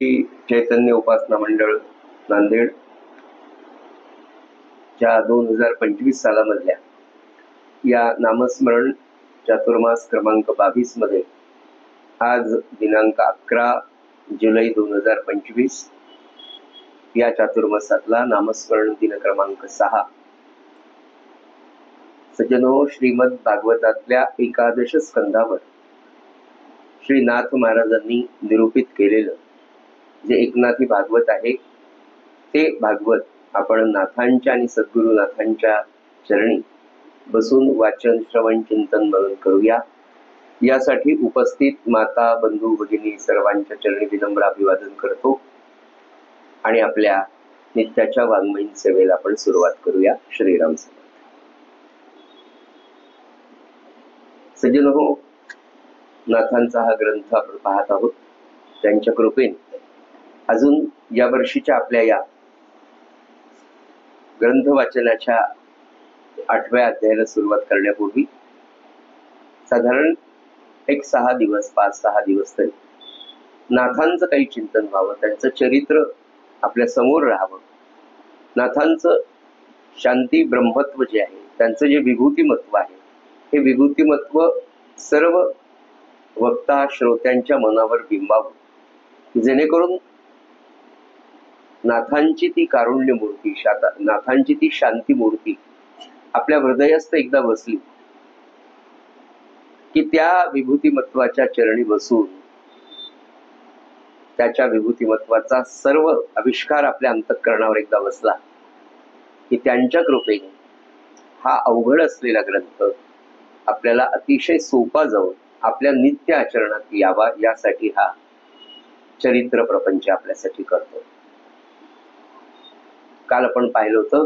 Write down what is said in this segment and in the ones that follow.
चैतन्य उपासना मंडळ नांदेड च्या 2025 सालामधल्या या नामस्मरण चातुर्मास क्रमांक 22 मध्ये आज दिनांक 11 जुलै 2025 या चातुर्मासातला नामस्मरण दिन क्रमांक 6. सज्जनो, श्रीमद भागवतातल्या एकादश स्कंधावर श्री नाथ महाराजांनी निरूपित केलेलं जे एकनाथी भागवत आहे ते भागवत आपण नाथांच्या आणि सद्गुरुनाथांच्या चरणी बसून वाचन श्रवण चिंतन म्हणून करूया. यासाठी उपस्थित माता बंधू भगिनी सर्वांच्या चरणी विनम्र अभिवादन करतो आणि आपल्या नित्याच्या वाङ्मयीन सेवेला आपण सुरुवात करूया. श्रीराम समर्थ. सज्जनो, नाथांचा हा ग्रंथ आपण पाहत आहोत. त्यांच्या कृपेने अजून या वर्षीच्या आपल्या या ग्रंथ वाचनाच्या 8व्या अध्यायाला सुरुवात करण्यापूर्वी साधारण 5-6 दिवस तरी नाथांचं काही चिंतन व्हावं, त्यांचं चरित्र आपल्या समोर राहावं. नाथांचं शांती ब्रह्मत्व जे आहे, त्यांचं जे विभूतिमत्व आहे, हे विभूतिमत्व सर्व वक्ता श्रोत्यांच्या मनावर बिंबावं, जेणेकरून नाथांची ती कारुण्य मूर्ती, नाथांची ती शांती मूर्ती आपल्या हृदयस्थ एकदा बसली की त्या विभूतिमत्वाच्या चरणी बसून त्याच्या विभूतिमत्वाचा सर्व आविष्कार आपल्या अंतःकरणावर एकदा बसला की त्यांच्या कृपेने हा अवघड असलेला ग्रंथ आपल्याला अतिशय सोपा जाऊन आपल्या नित्य आचरणात यावा, यासाठी हा चरित्र प्रपंच आपल्यासाठी करतो. काल आपण पाहिलं होतं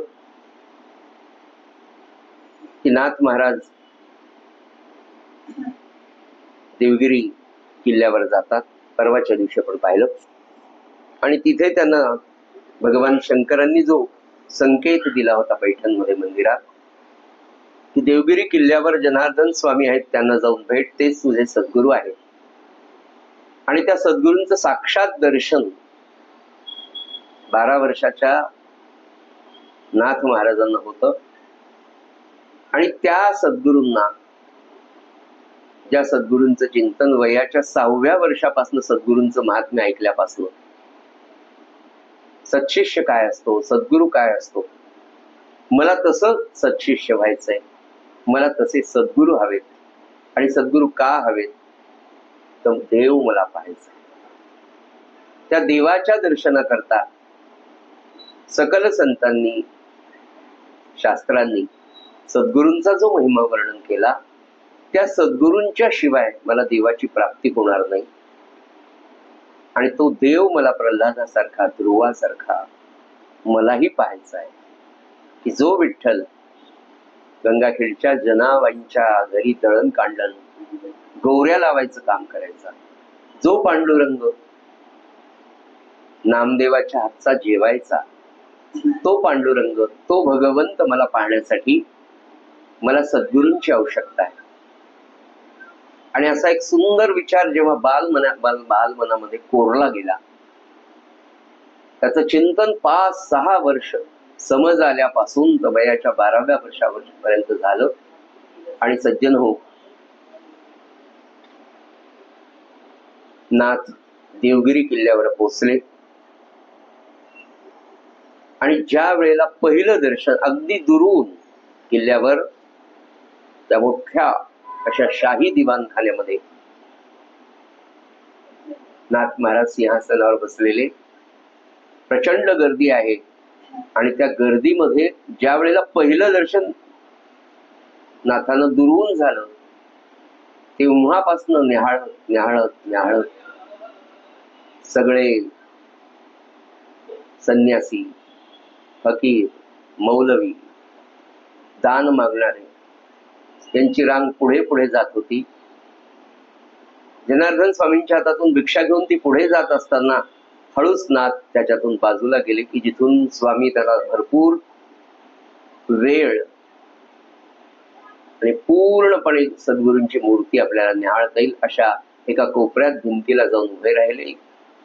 की नाथ महाराज देवगिरी किल्ल्यावर जातात. परवाच्या दिवशी आपण पाहिलं आणि तिथे त्यांना भगवान शंकरांनी जो संकेत दिला होता पैठणमध्ये मंदिरात की देवगिरी किल्ल्यावर जनार्दन स्वामी आहेत, त्यांना जाऊन भेट, तेच तुझे सद्गुरू आहेत. आणि त्या सद्गुरूंचं साक्षात दर्शन 12 वर्षाच्या नाथ महाराजांना होतं. आणि त्या सद्गुरूंना, ज्या सद्गुरूंचं चिंतन वयाच्या 6व्या वर्षापासून सद्गुरूंचं महात्म्य ऐकल्यापासून, सत्शिष्य काय असतो, सद्गुरू काय असतो, मला तसं सत्शिष्य व्हायचंय, मला तसे सद्गुरू हवेत. आणि सद्गुरू का हवेत, तर देव मला पाहायचा. त्या देवाच्या दर्शनाकरता सकल संतांनी, शास्त्रांनी सद्गुरूंचा जो महिमा वर्णन केला, त्या सद्गुरूंच्या शिवाय मला देवाची प्राप्ती होणार नाही. आणि तो देव मला प्रल्हादासारखा, ध्रुवासारखा मलाही पाहायचा आहे की जो विठ्ठल गंगाखेडच्या जनाबाईंच्या घरी दळण कांडण, गौऱ्या लावायचं काम करायचा, जो पांडुरंग नामदेवाच्या हातचा जेवायचा, तो पांडुरंग, तो भगवंत मला पाहण्यासाठी मला सद्गुरूंची आवश्यकता आहे. आणि असा एक सुंदर विचार जेव्हा बालमनामध्ये कोरला गेला, त्याचं चिंतन 5-6 वर्ष समज आल्यापासून तर वयाच्या 12व्या वर्षापर्यंत झालं. आणि सज्जन हो, नाथ देवगिरी किल्ल्यावर पोचले. आणि ज्या वेळेला पहिलं दर्शन अगदी दुरून किल्ल्यावर त्या मोठ्या अशा शाही दिवाणखान्यामध्ये नाथ महाराज सिंहासनावर बसलेले, प्रचंड गर्दी आहे. आणि त्या गर्दीमध्ये ज्या वेळेला पहिलं दर्शन नाथानं दुरून झालं, तेव्हापासनं न्याहाळत सगळे संन्यासी, फकीर, मौलवी, दान मागणारे यांची रांग पुढे पुढे जात होती. जनार्दन स्वामींच्या हातातून भिक्षा घेऊन ती पुढे जात असताना हळूच नाथ त्याच्यातून बाजूला गेले की जिथून स्वामी त्याला भरपूर वेळ आणि पूर्णपणे सद्गुरूंची मूर्ती आपल्याला न्याहाळता येईल अशा एका कोपऱ्यात भिंतीला जाऊन उभे राहिले.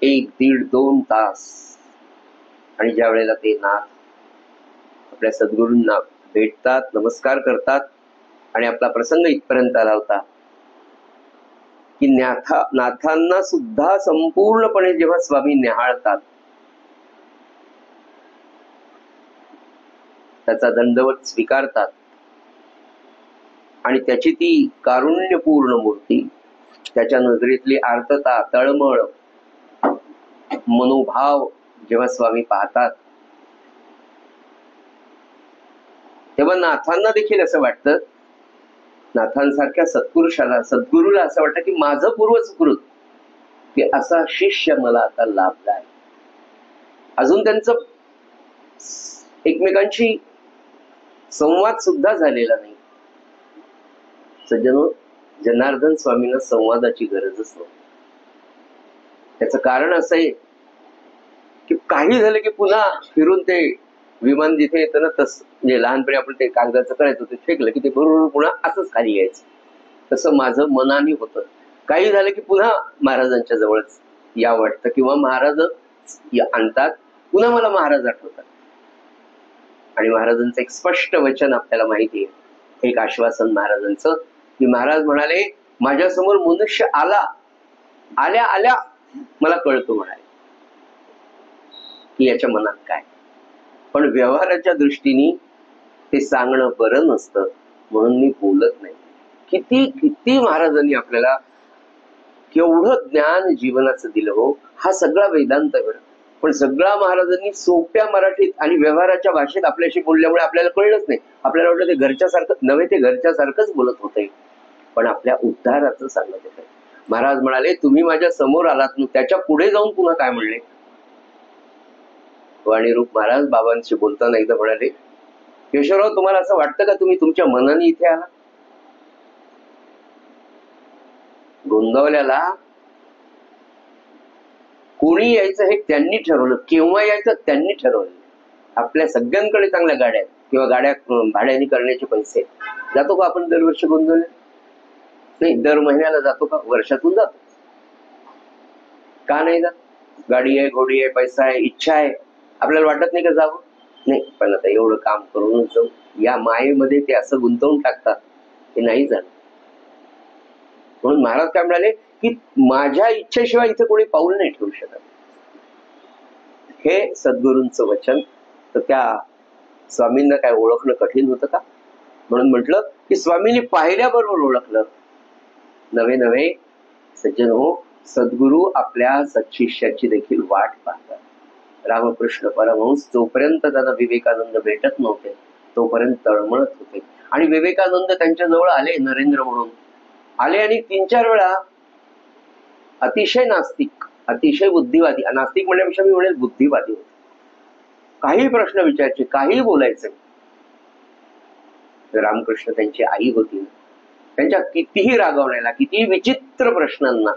1, 1.5, 2 तास. आणि ज्या वेळेला ते नाथ आपल्या सद्गुरूंना भेटतात, नमस्कार करतात आणि आपला प्रसंग इथपर्यंत आला होता की नाथांना सुद्धा संपूर्णपणे जेव्हा स्वामी निहाळतात, त्याचा दंडवत स्वीकारतात आणि त्याची ती कारुण्यपूर्ण मूर्ती, त्याच्या नजरेतली आर्तता, तळमळ, मनोभाव जेव्हा स्वामी पाहतात, तेव्हा नाथांना देखील असं वाटतं, नाथांसारख्या सत्पुरुषाला, सद्गुरूला असं वाटतं की माझं पूर्वसुकृत की असा शिष्य मला आता लाभला आहे. अजून त्यांचं एकमेकांशी संवाद सुद्धा झालेला नाही. सज्जनो, जनार्दन स्वामींना संवादाची गरजच नव्हती. त्याचं कारण असं आहे की काही झालं की पुन्हा फिरून ते विमान जिथे येतं ना, तसं म्हणजे लहानपणी आपण ते कागदाचं करायचं, ते फेकलं की ते बरोबर पुन्हा असंच खाली यायचं. तसं माझं मनाने होतं. काही झालं की पुन्हा महाराजांच्या जवळच या वाटतं, किंवा महाराज आणतात, पुन्हा मला महाराज आठवतात. आणि महाराजांचं एक स्पष्ट वचन आपल्याला माहिती आहे, एक आश्वासन महाराजांचं, की महाराज म्हणाले, माझ्यासमोर मनुष्य आल्या आल्या मला कळतो म्हणाले की याच्या मनात काय. पण व्यवहाराच्या दृष्टीने ते सांगणं बरं नसतं, म्हणून मी बोलत नाही. किती किती महाराजांनी आपल्याला केवढं ज्ञान जीवनाचं दिलं हो. हा सगळा वेदांत बरं, पण सगळा महाराजांनी सोप्या मराठीत आणि व्यवहाराच्या भाषेत आपल्याशी बोलल्यामुळे आपल्याला कळलंच नाही. आपल्याला वाटलं ते घरच्यासारखं नव्हे, ते घरच्यासारखंच बोलत होते, पण आपल्या उद्धाराचं सांगत होते. महाराज म्हणाले, तुम्ही माझ्या समोर आलात ना, त्याच्या पुढे जाऊन पुन्हा काय म्हणले. वाणीरूप महाराज बाबांशी बोलताना एकदा म्हणाले, केशवराव, तुम्हाला असं वाटतं का तुम्ही तुमच्या मनाने इथे आला. गोंदवल्याला कोणी यायचं हे त्यांनी ठरवलं, केव्हा यायचं त्यांनी ठरवलं. आपल्या सगळ्यांकडे चांगल्या गाड्या आहेत किंवा गाड्या भाड्याने करण्याचे पैसे. जातो का आपण दरवर्षी गोंदवल्या? नाही. दर महिन्याला जातो का? वर्षातून जातो. का नाही जात? गाडी आहे, घोडी आहे, पैसा आहे, इच्छा आहे, आपल्याला वाटत नाही का जावं? नाही. पण आता एवढं काम करून जाऊ, या मायेमध्ये ते असं गुंतवून टाकतात, ते नाही झालं. म्हणून महाराज काय म्हणाले की माझ्या इच्छेशिवाय इथे कोणी पाऊल नाही ठेवू शकत. हे सद्गुरूंचं वचन. तर त्या स्वामींना काय ओळखणं कठीण होतं का? म्हणून म्हटलं की स्वामींनी पाहिल्याबरोबर ओळखलं. नवे नवे सज्जन हो, सद्गुरू आपल्या सत्शिष्याची देखील वाट पाहतात. रामकृष्ण परमहंस जोपर्यंत त्यांना विवेकानंद भेटत नव्हते तोपर्यंत तळमळत होते. आणि विवेकानंद त्यांच्या जवळ आले, नरेंद्र म्हणून आले, आणि 3-4 वेळा अतिशय नास्तिक, अतिशय बुद्धिवादी, नास्तिक म्हणण्यापेक्षा मी म्हणेल बुद्धिवादी होते. काही प्रश्न विचारायचे, काही बोलायचे. रामकृष्ण त्यांची आई होती, त्यांच्या कितीही रागवण्याला, कितीही विचित्र प्रश्नांना,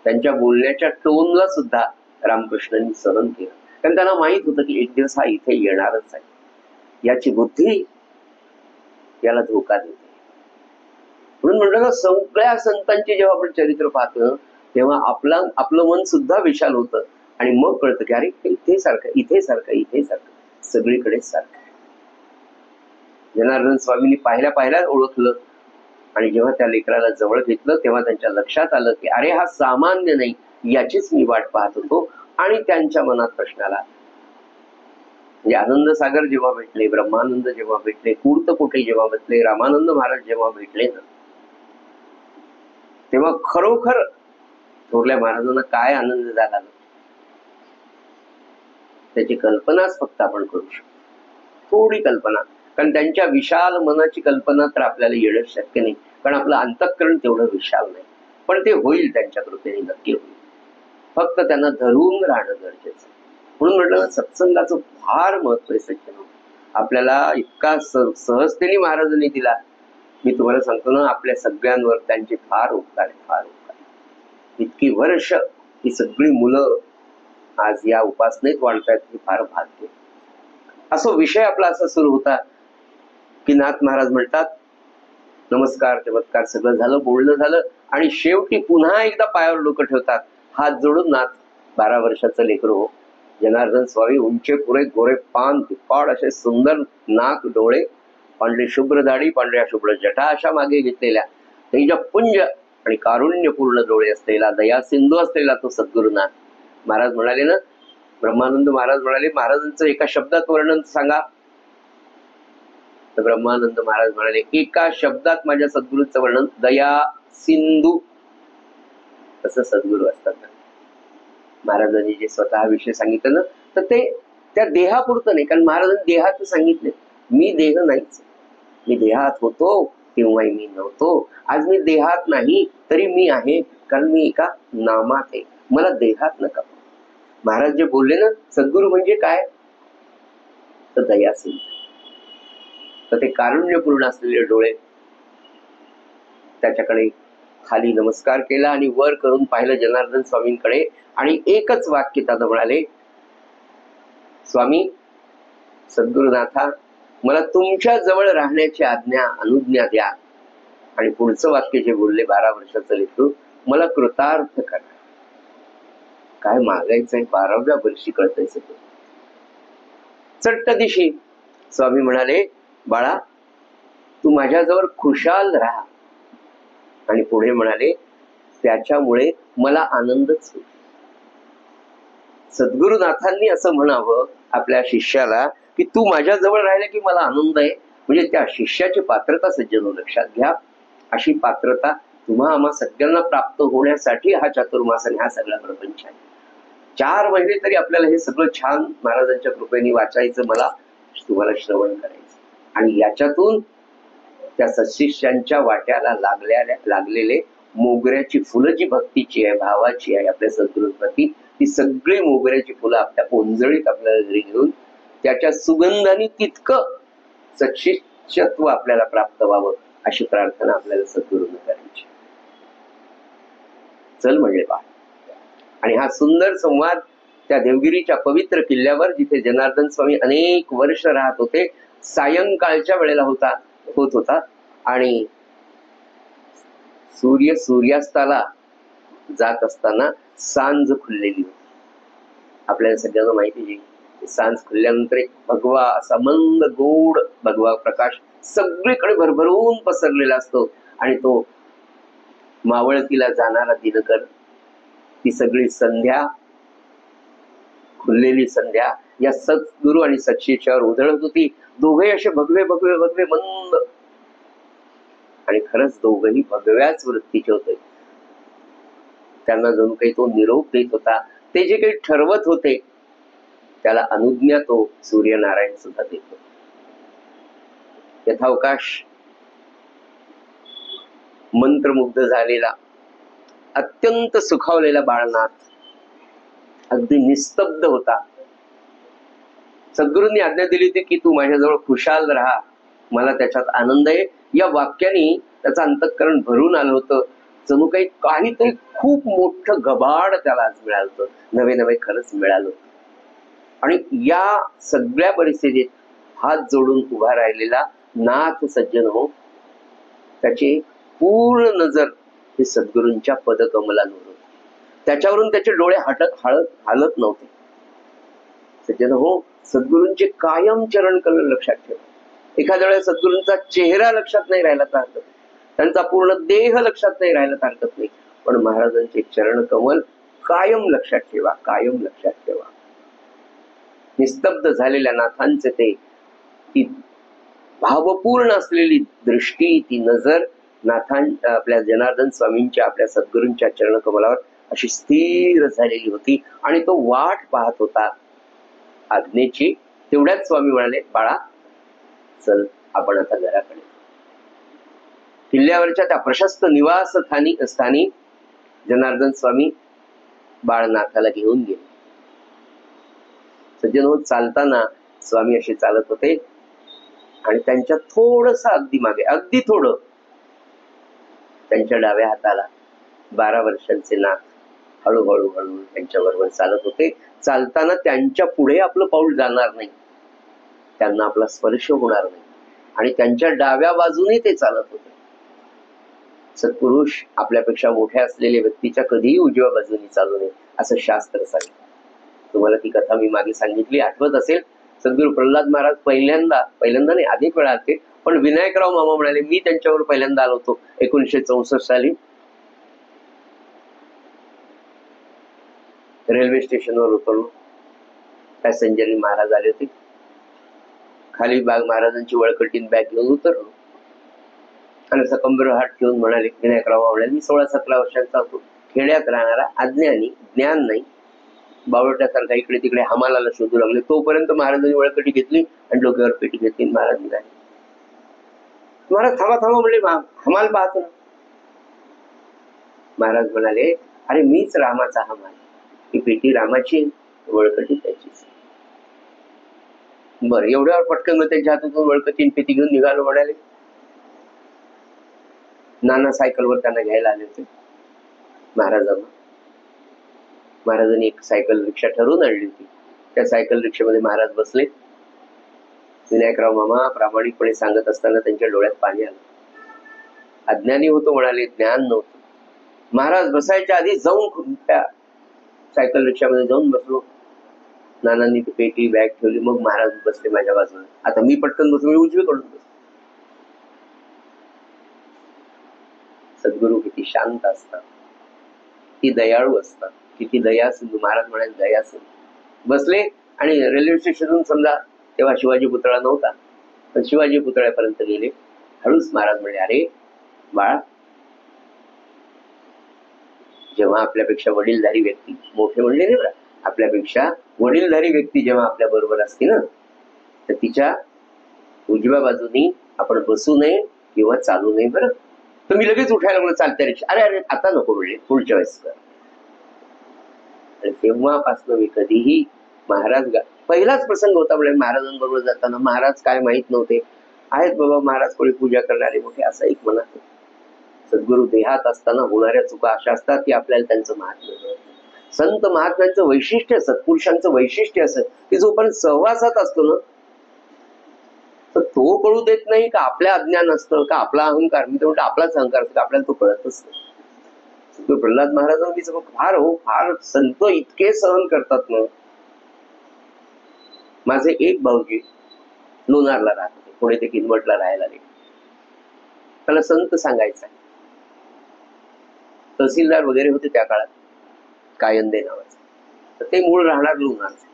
त्यांच्या बोलण्याच्या टोनला सुद्धा रामकृष्णांनी सहन केलं. कारण त्यांना माहित होतं की एक दिवस हा इथे येणारच आहे, याची बुद्धी याला धोका देते. म्हणून म्हटलं ना, सगळ्या संतांची जेव्हा आपण चरित्र पाहतो तेव्हा आपलं मन सुद्धा विशाल होतं आणि मग कळतं की अरे इथे सारखं, इथे सारखं, इथे सारखं, सगळीकडेच सारखं आहे. जनार्दन स्वामींनी पाहिल्या ओळखलं आणि जेव्हा त्या लेकराला जवळ घेतलं तेव्हा त्यांच्या लक्षात आलं की अरे हा सामान्य नाही, याचीच मी वाट पाहत होतो. आणि त्यांच्या मनात प्रश्न आला, म्हणजे आनंद सागर जेव्हा भेटले, ब्रह्मानंद जेव्हा भेटले, कुर्तकोटे जेव्हा भेटले, रामानंद महाराज जेव्हा भेटले ना, तेव्हा खरोखर थोरल्या महाराजांना काय आनंद झाला त्याची कल्पनाच फक्त आपण करू शकतो. थोडी कल्पना, कारण त्यांच्या विशाल मनाची कल्पना तर आपल्याला येणं शक्य नाही, कारण आपलं अंतःकरण तेवढं विशाल नाही. पण ते होईल, त्यांच्या कृपेने नक्की होईल. फक्त त्यांना धरून राहणं गरजेचं. म्हणून म्हटलं, सत्संगाचं फार महत्व आहे सज्जन. आपल्याला इतका सहजतेने महाराजांनी दिला. मी तुम्हाला सांगतो ना, आपल्या सगळ्यांवर त्यांचे फार उपकार आहे, फार उपकार. इतकी वर्ष ही सगळी मुलं आज या उपासनेत वाढतायत, हे फार भाग्य. असो विषय आपला असा सुरू होता की नाथ महाराज म्हणतात, नमस्कार चमत्कार सगळं झालं, बोलणं झालं, आणि शेवटी पुन्हा एकदा पायावर डोकं ठेवतात. हात जोडून नाथ 12 वर्षाचं लेकरू हो. जनार्दन स्वामी उंचे पुरे गोरे पान तिप्पाड असे सुंदर नाक डोळे पांढरी शुभ्र दाढी पांढऱ्या शुभ्र जटा अशा मागे घेतलेल्या तेजपुंज आणि कारुण्यपूर्ण डोळे असलेला दया सिंधू असलेला तो सद्गुरुनाथ. महाराज म्हणाले ना, ब्रह्मानंद महाराज म्हणाले महाराजांचं एका शब्दात वर्णन सांगा. तर ब्रह्मानंद महाराज म्हणाले एका शब्दात माझ्या सद्गुरूचं वर्णन दया सिंधू. तसं सद्गुरू असतात. महाराजांनी जे स्वतः विषय सांगितलं ना, तर ते त्या देहापुरतं नाही. कारण महाराजांनी देहाचं सांगितले, मी देह नाहीच. मी देहात होतो तेव्हाही मी नव्हतो. आज मी देहात नाही तरी मी आहे, कारण मी एका नामात आहे. मला देहात नका. महाराज जे बोलले ना, सद्गुरू म्हणजे काय, तर दया सिंधू. तर ते कारुण्यपूर्ण असलेले डोळे, त्याच्याकडे खाली नमस्कार केला आणि वर करून पाहिलं जनार्दन स्वामींकडे आणि एकच वाक्य त्यानं म्हणाले, स्वामी सद्गुरुनाथा मला तुमच्या जवळ राहण्याची अनुज्ञा द्या. आणि पुढचं वाक्य जे बोलले 12 वर्षाचं लेकरू, मला कृतार्थ करा. काय मागायचंय 12व्या वर्षी कळतंय सगळं. चट्ट दिशी स्वामी म्हणाले, बाळा तू माझ्याजवळ खुशाल राहा. आणि पुढे म्हणाले, त्याच्यामुळे मला आनंदच होईल. सद्गुरुनाथांनी असं म्हणावं आपल्या शिष्याला की तू माझ्याजवळ राहिले की मला आनंद आहे. म्हणजे त्या शिष्याची पात्रता सज्जनो लक्षात घ्या. अशी पात्रता तुम्हा आम्हा सगळ्यांना प्राप्त होण्यासाठी हा चातुर्मास आणि हा सगळा प्रपंच आहे. 4 महिने तरी आपल्याला हे सगळं छान महाराजांच्या कृपेने वाचायचं, मला तुम्हाला श्रवण करायचं. आणि याच्यातून त्या सत्शिष्यांच्या वाट्याला लागलेले मोगऱ्याची फुलं जी भक्तीची आहे, भावाची आहे आपल्या सद्गुरूप्रती, ती सगळी मोगऱ्याची फुलं आपल्या ओंजळीत आपल्याला घरी घेऊन त्याच्या सुगंधाने तितकं सत्शिष्यत्व आपल्याला प्राप्त व्हावं अशी प्रार्थना आपल्याला सद्गुरूंना करायची. चल म्हणजे बा. आणि हा सुंदर संवाद त्या देवगिरीच्या पवित्र किल्ल्यावर, जिथे जनार्दन स्वामी अनेक वर्ष राहत होते, सायंकाळच्या वेळेला होत होता. आणि सूर्यास्ताला जात असताना सांज खुललेली होती. आपल्याला सगळ्यांना माहिती आहे, सांज खुलल्यानंतर एक भगवा असा मंद गोड भगवा प्रकाश सगळीकडे भरभरून पसरलेला असतो. आणि तो मावळतीला जाणारा दिनकर, ती सगळी संध्या, खुललेली संध्या या सद्गुरू आणि सत्शिष्यावर उधळत होती. दोघे असे भगवे भगवे भगवे मंद, आणि खरंच दोघही भगव्याच वृत्तीचे होते. त्यांना जणू काही तो निरोप देत होता. ते जे काही ठरवत होते त्याला अनुज्ञा तो सूर्यनारायण सुद्धा देत होता. यथावकाश मंत्रमुग्ध झालेला, अत्यंत सुखावलेला बाळनाथ अगदी निस्तब्ध होता. सद्गुरूंनी आज्ञा दिली होती की तू माझ्याजवळ खुशाल राहा, मला त्याच्यात आनंद आहे. या वाक्याने त्याचं अंतःकरण भरून आलं होतं. जणू काहीतरी खूप मोठं गबाड त्याला आज मिळालं होतं, नवे नवे खरंच मिळालं होतं. आणि या सगळ्या परिस्थितीत हात जोडून उभा राहिलेला नाथ सज्जन हो, त्याची पूर्ण नजर ही सद्गुरूंच्या पदकमलांवर होती. त्याच्यावरून त्याचे डोळे हालत नव्हते. सज्जन हो, सद्गुरूंचे कायम चरण कमल लक्षात ठेवा. एखाद्या वेळेस सद्गुरूंचा चेहरा लक्षात नाही राहिला तर हरकत नाही, त्यांचा पूर्ण देह लक्षात नाही राहिला तर हरकत नाही, पण महाराजांचे चरण कमल कायम लक्षात ठेवा, कायम लक्षात ठेवा. निस्तब्ध झालेल्या नाथांचे ती भावपूर्ण असलेली दृष्टी, ती नजर आपल्या जनार्दन स्वामींच्या, आपल्या सद्गुरूंच्या चरण कमलावर अशी स्थिर झालेली होती. आणि तो वाट पाहत होता आज्ञेची. तेवढ्याच स्वामी म्हणाले, बाळा चल आपण आता घराकडे. किल्ल्यावरच्या त्या प्रशस्त निवास स्थानी जनार्दन स्वामी बाळनाथाला घेऊन गेले. सज्जन होत चालताना स्वामी असे चालत होते आणि त्यांच्या थोडस अगदी मागे, अगदी थोडं, त्यांच्या डाव्या हाताला 12 वर्षांचे नाथ हळूहळू त्यांच्या बरोबर चालत होते. चालताना त्यांच्या पुढे आपलं पाऊल जाणार नाही, त्यांना आपला स्पर्श होणार नाही, आणि त्यांच्या डाव्या बाजूने ते चालत होते. सत्पुरुष आपल्यापेक्षा मोठ्या असलेल्या व्यक्तीच्या कधीही उजव्या बाजूने चालू नये असं शास्त्र सांगतं. तुम्हाला ती कथा मी मागे सांगितली, आठवत असेल. सद्गुरू प्रल्हाद महाराज पहिल्यांदा नाही, अनेक वेळा आले, पण विनायकराव मामा म्हणाले मी त्यांच्यावर पहिल्यांदा आलो होतो 1964 साली. रेल्वे स्टेशनवर उतरलो, पॅसेंजरनी महाराज आले होते. खाली महाराजांची वळकटीन बॅग घेऊन उतरलो आणि असा कंबर हात ठेवून म्हणाले, विनायकराव म्हणाले, मी 16-17 वर्षांचा होतो, खेड्यात राहणारा, अज्ञानी, ज्ञान नाही, बावळट्यासारखा इकडे तिकडे हमालाला शोधू लागले. तोपर्यंत महाराजांनी वळकटी घेतली आणि डोक्यावर पेटी घेतली. महाराज निघाले. महाराज थांबा थांबा म्हणले, हमाल पाहतो ना. महाराज म्हणाले, अरे मीच रामाचा हमाल, ही पेटी रामाची, वळकटी त्याचीच. बरं, एवढ्यावर पटकन मग त्यांच्या हातातून वळकटी पेटी घेऊन निघालो. म्हणाले, नाना सायकलवर त्यांना घ्यायला आले होते महाराजांना. महाराजांनी एक सायकल रिक्षा ठरवून आणली होती. त्या सायकल रिक्षामध्ये महाराज बसले. विनायकराव मामा प्रामाणिकपणे सांगत असताना त्यांच्या डोळ्यात पाणी आलं. अज्ञानी होतो म्हणाले, ज्ञान नव्हतं. महाराज बसायच्या आधी जाऊन त्या सायकल रिक्षामध्ये जाऊन बसलो. नानांनी पेटी बॅग ठेवली, मग महाराज बसले माझ्या बाजूला. आता मी पटकन बसलो, मी उजवीकडून बसलो. सद्गुरू किती शांत असतात, किती दयाळू असतात, किती दया सिंधू. महाराज म्हणाले, दया सिंधू. बसले आणि रेल्वे स्टेशनवरून, समजा तेव्हा शिवाजी पुतळा नव्हता, पण शिवाजी पुतळ्यापर्यंत गेले. हळूच महाराज म्हणले, अरे बाळा, जेव्हा आपल्यापेक्षा वडीलधारी व्यक्ती, मोठे म्हणले नाही बरं, आपल्यापेक्षा वडीलधारी व्यक्ती जेव्हा आपल्या बरोबर असते ना, तर तिच्या उजव्या बाजूनी आपण बसू नये किंवा चालू नये. बरं, तर मी लगेच उठायला म्हणलं, चालत्या रिक्षा. अरे अरे आता नको म्हणले, पुढच्या वेळेस कर. आणि तेव्हापासून मी कधीही महाराज, पहिलाच प्रसंग होता म्हणजे महाराजांबरोबर जाताना, महाराज काय माहित नव्हते, आहेत बाबा महाराज कोणी पूजा करणारे मोठे, असं एक मनात. सद्गुरू देहात असताना होणाऱ्या चुका अशा असतात की आपल्याला त्यांचं महात्म्य कळतं. संत महात्म्यांचं वैशिष्ट्य, सत्पुरुषांचं वैशिष्ट्य असं की जोपर्यंत सहवासात असतो ना, तर तो कळू देत नाही का आपल्या अज्ञान असतं, का आपला अहंकार, मी तर म्हणतो आपलाच अहंकार असतो, आपल्याला तो कळतच नाही. प्रल्हाद महाराजांनी फार संत इतके सहन करतात ना. माझे एक भाऊजी लोणारला राहत होते, पुढे ते किनवटला राहायला गेले. त्याला संत सांगायचा, तहसीलदार वगैरे होते त्या काळात, कायंदे नावाचं. तर ते मूळ राहणार लोणारचे.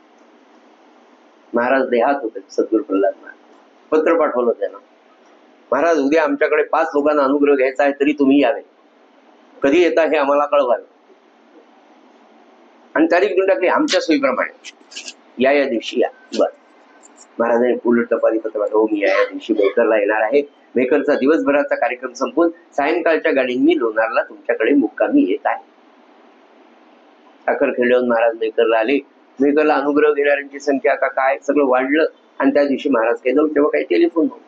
महाराज देहात होते सद्गुरू प्रल्हाद महाराज. पत्र पाठवलं त्यांना, महाराज उद्या आमच्याकडे 5 लोकांना अनुग्रह घ्यायचा आहे, तरी तुम्ही यावे, कधी येता हे आम्हाला कळवावे. आणि तारीख देऊन टाकली आमच्या सोयीप्रमाणे, या दिवशी या. बर, महाराजांनी उलट तपाली पत्र पाठवलं, हो मी या दिवशी मेकरला येणार आहे. मेकरचा दिवसभराचा कार्यक्रम संपून सायंकाळच्या गाडीने मी लोणारला तुमच्याकडे मुक्कामी येत आहे. साखर खेळून महाराज मेकरला आले. मेकरला अनुग्रह घेणाऱ्यांची संख्या आता काय सगळं वाढलं. आणि त्या दिवशी महाराज काही जाऊ, तेव्हा काही टेलिफोन नव्हतं.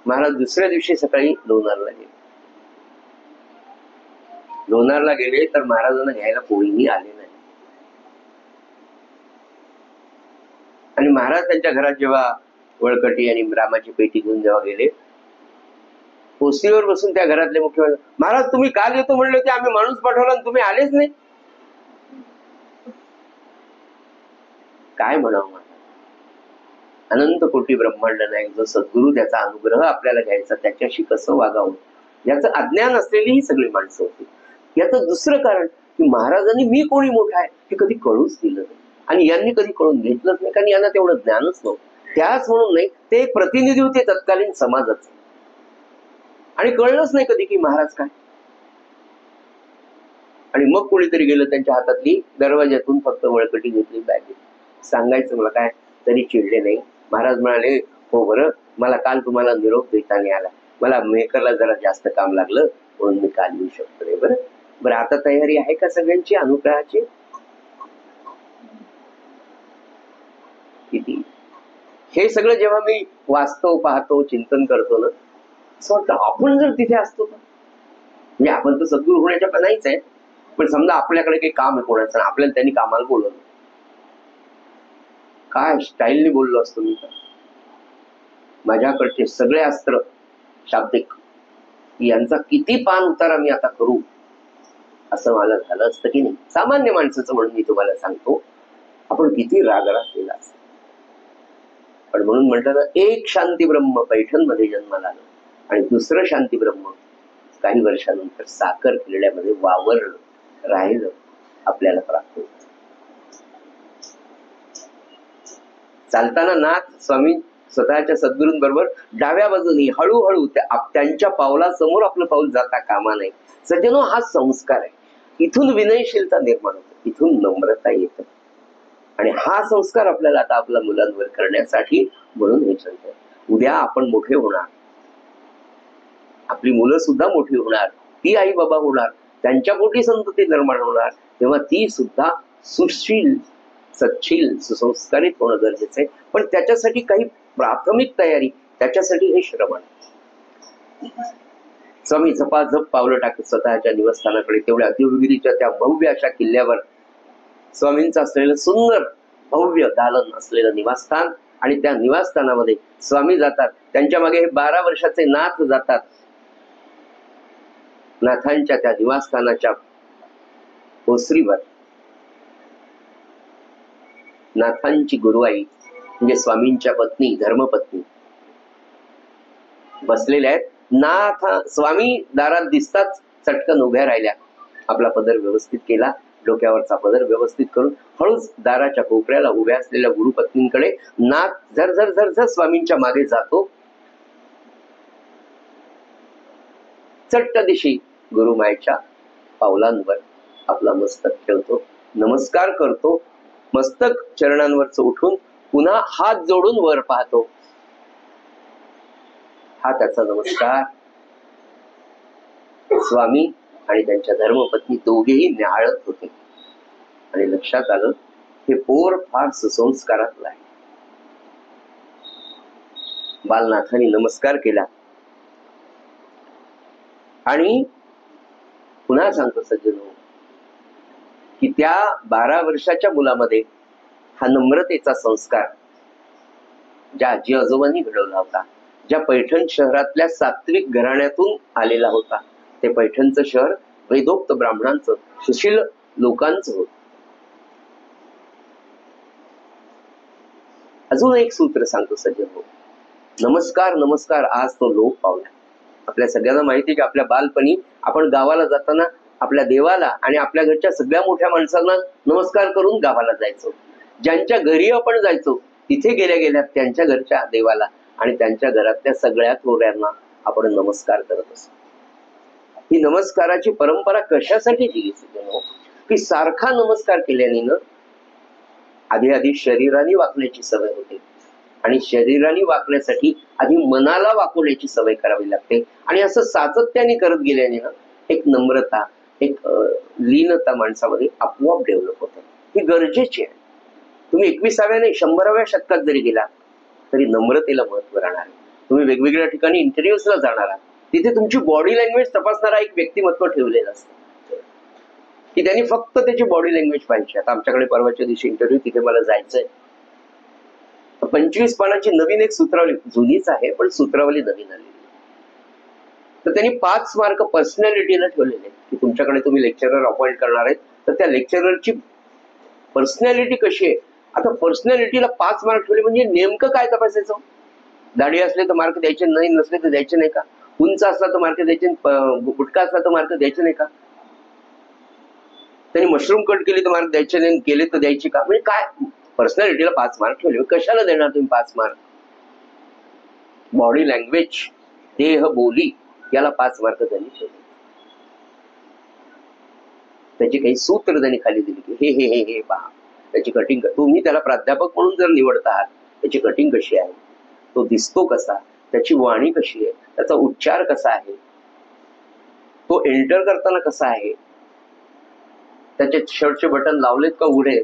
महाराज दुसऱ्या दिवशी सकाळी लोणारला गेले. लोणारला गेले तर महाराजांना घ्यायला कोणीही आले नाही. आणि महाराज त्यांच्या घरात जेव्हा वळकटी आणि रामाची पेटी घेऊन जेव्हा गेले, कोसरीवर बसून त्या घरातले मुख्यमंत्री, महाराज तुम्ही काल येतो म्हणले होते, आम्ही माणूस पाठवला आणि तुम्ही आलेच नाही. काय म्हणावं मला, अनंत कोटी ब्रह्मांड नायक जो सद्गुरू, त्याचा अनुग्रह आपल्याला घ्यायचा, त्याच्याशी कसं वागावं, याचं अज्ञान असलेली ही सगळी माणसं होती. याचं दुसरं कारण की महाराजांनी मी कोणी मोठा आहे हे कधी कळूच दिलं नाही, आणि यांनी कधी कळून घेतलंच नाही, कारण यांना तेवढं ज्ञानच नव्हतं. त्याच म्हणून नाही, ते एक प्रतिनिधी होते तत्कालीन समाजाचे, आणि कळलंच नाही कधी की महाराज काय. आणि मग कोणीतरी गेलं, त्यांच्या हातातली दरवाज्यातून फक्त वळकटी घेतली, बॅग घेतली. सांगायचं मला काय, तरी चिडले नाही. महाराज म्हणाले, हो बरं, मला काल तुम्हाला निरोप देता नाही आला, मला मेकरला जरा जास्त काम लागलं म्हणून मी काल येऊ शकतो रे. बरं बरं, आता तयारी आहे का सगळ्यांची अनुग्रहाची? किती हे सगळं जेव्हा मी वाचतो, पाहतो, चिंतन करतो ना, असं वाटतं आपण जर तिथे असतो का. म्हणजे आपण तर सद्गुरू होण्याच्या पण नाहीच आहे, पण समजा आपल्याकडे काही काम आहे कोणाचं, आपल्याला त्यांनी कामाला बोलवलं, काय स्टाईलने बोललो असतो मी तर. माझ्याकडचे सगळे अस्त्र शाब्दिक यांचा किती पान उतारा मी आता करू, असं मला झालं असतं की नाही. सामान्य माणसाचं म्हणून मी तुम्हाला सांगतो, आपण किती रागराग केला असता. पण म्हणून म्हटलं ना, एक शांती ब्रह्म पैठण मध्ये जन्माला आलं आणि दुसरं शांती ब्रह्म काही वर्षानंतर साखर किल्ल्यामध्ये वावरलं राहिलं, आपल्याला प्राप्त होतं. चालताना नाथ स्वामी स्वतःच्या सद्गुरूंबरोबर डाव्या बाजूनी हळूहळू त्यांच्या पावलासमोर आपलं पाऊल जाता कामा नये. सज्जनो, हा संस्कार आहे. इथून विनयशीलता निर्माण होते, इथून नम्रता येते. आणि हा संस्कार आपल्याला आता आपल्या मुलांवर करण्यासाठी म्हणून हे सांगतात. उद्या आपण मोठे होणार, आपली मुलं सुद्धा मोठी होणार, ती आई बाबा होणार, त्यांच्या पोटी संतती निर्माण होणार, तेव्हा ती सुद्धा सुशील सच्छील सुसंस्कारित होणं गरजेचं आहे. पण त्याच्यासाठी काही प्राथमिक तयारी, त्याच्यासाठी हे श्रवण. स्वामी झपाझप पावलं टाकत स्वतःच्या निवासस्थानाकडे, तेवढ्या देवगिरीच्या त्या भव्य अशा किल्ल्यावर स्वामींचं असलेलं सुंदर भव्य दालन असलेलं निवासस्थान, आणि त्या निवासस्थानामध्ये स्वामी जातात. त्यांच्या मागे हे 12 वर्षाचे नाथ जातात. नाथांच्या त्या निवासस्थानाच्या ओसरीवर नाथांची गुरुआई म्हणजे स्वामींच्या पत्नी, धर्मपत्नी बसलेल्या आहेत. नाथ स्वामी दारात दिसताच चटकन उभ्या राहिल्या, आपला पदर व्यवस्थित केला, डोक्यावरचा पदर व्यवस्थित करून हळूच दाराच्या कोपऱ्याला उभ्या असलेल्या गुरुपत्नींकडे नाथ झर झर झर स्वामींच्या मागे जातो. चट्ट दिशी गुरुमायेच्या पावलांवर आपला मस्तक ठेवतो, नमस्कार करतो. मस्तक चरणांवरच उठून पुन्हा हात जोडून वर पाहतो. हा त्याचा नमस्कार. स्वामी आणि त्यांच्या धर्मपत्नी दोघेही न्याहाळत होते आणि लक्षात आलं हे पोर फार सुसंस्कारातलं आहे. बालनाथांनी नमस्कार केला आणि पुन्हा सांगतो सज्जनो की त्या 12 वर्षाच्या मुलामध्ये हा नम्रतेचा संस्कार ज्या आजी आजोबांनी घडवला होता, ज्या पैठण शहरातल्या सात्विक घराण्यातून आलेला होता, ते पैठणचं शहर वेदोक्त ब्राह्मणांचं, सुशील लोकांचं होत. अजून एक सूत्र सांगतो सज्जनो, नमस्कार नमस्कार आज तो लोप पावला. आपल्या सगळ्यांना माहिती की आपल्या बालपणी आपण गावाला जाताना आपल्या देवाला आणि आपल्या घरच्या सगळ्या मोठ्या माणसांना नमस्कार करून गावाला जायचो. ज्यांच्या घरी आपण जायचो तिथे गेल्या गेल्या त्यांच्या घरच्या देवाला आणि त्यांच्या घरातल्या सगळ्या थोड्यांना आपण नमस्कार करत असतो. ही नमस्काराची परंपरा कशासाठी दिली की सारखा नमस्कार केल्याने आधी शरीराने वागण्याची सवय होते आणि शरीराने वागण्यासाठी आधी मनाला वाकवण्याची सवय करावी लागते. आणि असं सातत्याने करत गेल्याने एक नम्रता, एक लीनता माणसामध्ये आपोआप डेव्हलप होते. ही गरजेची आहे. तुम्ही 21व्या नाही 100व्या शतकात जरी गेला तरी नम्रतेला महत्व राहणार आहे. तुम्ही वेगवेगळ्या ठिकाणी इंटरव्ह्यूजला जाणार आहात, तिथे तुमची बॉडी लँग्वेज तपासणारा एक व्यक्तिमत्व ठेवलेलं असतं की त्यांनी फक्त त्याची बॉडी लँग्वेज पाहिजे. आता आमच्याकडे परवाच्या दिवशी इंटरव्ह्यू, तिथे मला जायचंय. 25 पानाची नवीन एक सूत्रावली, जुनीच आहे पण सूत्रावली नवीन आली. तर त्यांनी 5 मार्क पर्सनॅलिटीला ठेवलेले की तुमच्याकडे तुम्ही लेक्चरर अपॉइंट करणार आहेत तर त्या लेक्चररची पर्सनॅलिटी कशी आहे. आता पर्सनॅलिटीला 5 मार्क ठेवले म्हणजे नेमकं काय तपासायचं. दाढी असले तर मार्क द्यायचे नाही, नसले तर द्यायचे नाही का. उंच असला तर मार्क द्यायचे, गुटका असला तर मार्क द्यायचे नाही का. त्यांनी मशरूम कट केली तर मार्क द्यायचे नाही, केले तर द्यायचे का. म्हणजे काय पर्सनॅलिटीला 5 मार्क ठेवले, कशाला देणार तुम्ही 5 मार्क. बॉडी लँग्वेज, देह बोली याला 5 मार्क त्यांनी ठेवले. त्याची काही सूत्र त्यांनी खाली दिली की हे हे हे हे पहा, त्याची कटिंग, तुम्ही त्याला प्राध्यापक म्हणून जर निवडत आहात, त्याची कटिंग कशी आहे, तो दिसतो कसा, त्याची वाणी कशी आहे, त्याचा उच्चार कसा आहे, तो एंटर करताना कसा आहे, त्याचे शर्टचे बटन लावलेत का उघडे,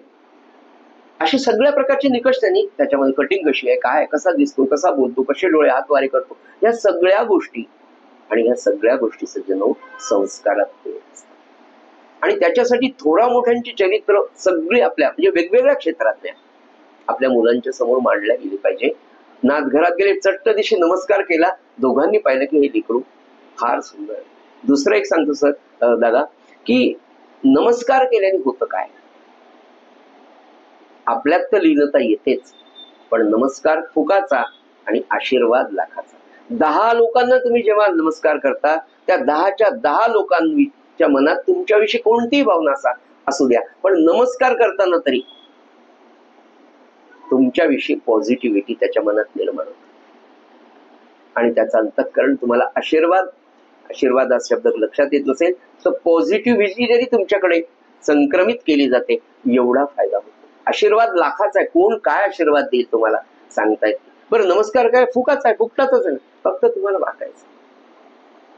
अशी सगळ्या प्रकारचे निकष त्यांनी त्याच्यामध्ये, कटिंग कशी आहे, काय कसा दिसतो, कसा बोलतो, कसे डोळे हात वारे करतो, या सगळ्या गोष्टी. आणि या सगळ्या गोष्टी सज्जनो संस्कारात आणि त्याच्यासाठी थोडा मोठ्यांची चरित्र सगळी आपल्या म्हणजे वेगवेगळ्या क्षेत्रातल्या आपल्या मुलांच्या समोर मांडल्या गेली पाहिजे. नाथ घरात गेले, चट्ट दिशी नमस्कार केला, दोघांनी पाहिलं की हे लेकरू फार सुंदर. दुसरं एक सांगतो सर दादा, की नमस्कार केल्याने होतं काय. आपल्यात तर लीनता येतेच, पण नमस्कार फुकाचा आणि आशीर्वाद लाखाचा. 10 लोकांना तुम्ही जेव्हा नमस्कार करता, त्या 10च्या 10 लोकांच्या मनात तुमच्याविषयी कोणतीही भावना असू द्या, पण नमस्कार करताना तरी तुमच्याविषयी पॉझिटिव्हिटी त्याच्या मनात निर्माण होते आणि त्याचं अंतःकरण तुम्हाला आशीर्वाद हा शब्द लक्षात येत नसेल तर पॉझिटिव्हिटी जरी तुमच्याकडे संक्रमित केली जाते, एवढा फायदा होतो. आशीर्वाद लाखाचा आहे, कोण काय आशीर्वाद देईल तुम्हाला सांगता येत. बरं, नमस्कार काय फुकाचा आहे, फुकटातच आहे, फक्त तुम्हाला वाकायचं.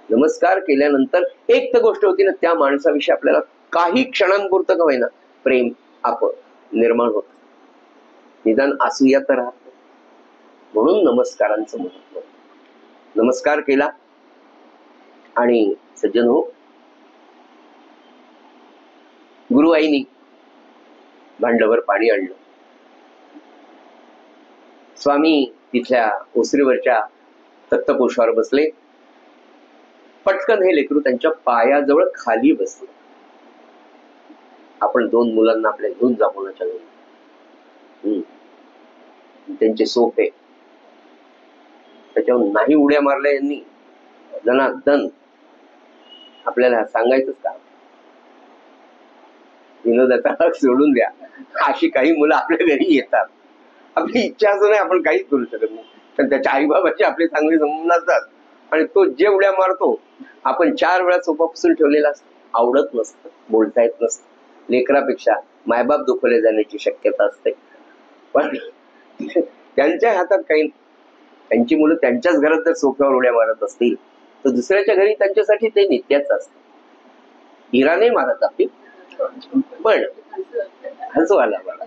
नमस्कार केल्यानंतर एक तर गोष्ट होती ना, त्या माणसाविषयी आपल्याला काही क्षणांपुरतं का होईना प्रेम निर्माण होत, निदान असूया तर राहत. म्हणून नमस्कारांचं महत्व. नमस्कार केला आणि सज्जन हो, गुरुआईनी भांडभर पाणी आणलं. स्वामी तिथल्या ओसरीवरच्या तक्तपोशावर बसले. पटकन हे लेकरू त्यांच्या पायाजवळ खाली बसलं. आपण 2 मुलांना आपल्या घेऊन जा कोणाच्या घरी. त्यांचे सोफे त्याच्यावर नाही उड्या मारल्या यांनी दनादन. आपल्याला सांगायचंच का, विनोदाचा हक सोडून द्या. अशी काही मुलं आपल्या घरी येतात, आपली इच्छा असं नाही, आपण काहीच करू शकत नाही. पण त्याच्या आईबाबाचे आपले चांगले संबंध असतात आणि तो जे उड्या मारतो, आपण 4 वेळा सोफा पुसून ठेवलेला असतो. आवडत नसतं, बोलता येत नसतं. लेकरापेक्षा मायबाप दुखवले जाण्याची शक्यता असते. पण त्यांच्या हातात काही, त्यांची मुलं त्यांच्याच घरात जर सोफ्यावर उड्या मारत असतील तर दुसऱ्याच्या घरी त्यांच्यासाठी ते नित्याच असतं. हिरा नाही मारत आपली, पण हसू आला मला.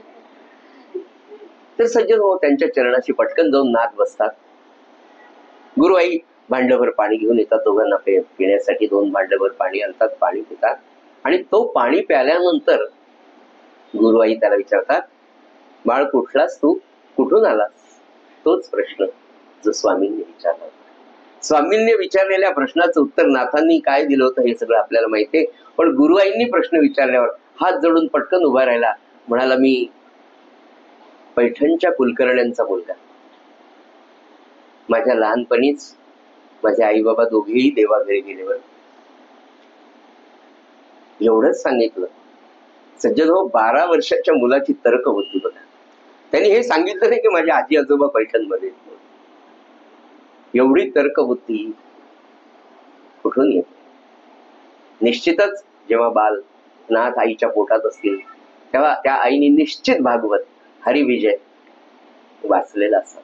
तर सज्जन हो, त्यांच्या चरणाशी पटकन जाऊन नाद बसतात. गुरुआई भांडभर पाणी घेऊन येतात दोघांना पिण्यासाठी. 2 भांडभर पाणी आणतात, पाणी पितात आणि तो पाणी प्याल्यानंतर गुरुआई त्याला विचारतात, बाळ कुठलास तू, कुठून आलास. तोच प्रश्न जो स्वामींनी विचारला. स्वामींनी विचारलेल्या प्रश्नाचं उत्तर नाथांनी काय दिलं होतं हे सगळं आपल्याला माहितीये. पण गुरुआईंनी प्रश्न विचारल्यावर हात जोडून पटकन उभा राहिला. म्हणाला, मी पैठणच्या कुलकर्ण्यांचा मुलगा. माझ्या लहानपणीच माझे आई बाबा दोघेही देवाघरी गेल्यावर. एवढंच सांगितलं. सज्जन हो, 12 वर्षाच्या मुलाची तर्क होती बघा. त्यांनी हे सांगितलं नाही की माझे आजी आजोबा पैठणमध्ये. एवढी तर्कबुद्धी कुठून येते. निश्चितच जेव्हा बाल नाथ आईच्या पोटात असतील तेव्हा त्या आईने निश्चित भागवत हरिविजय वाचलेला असा.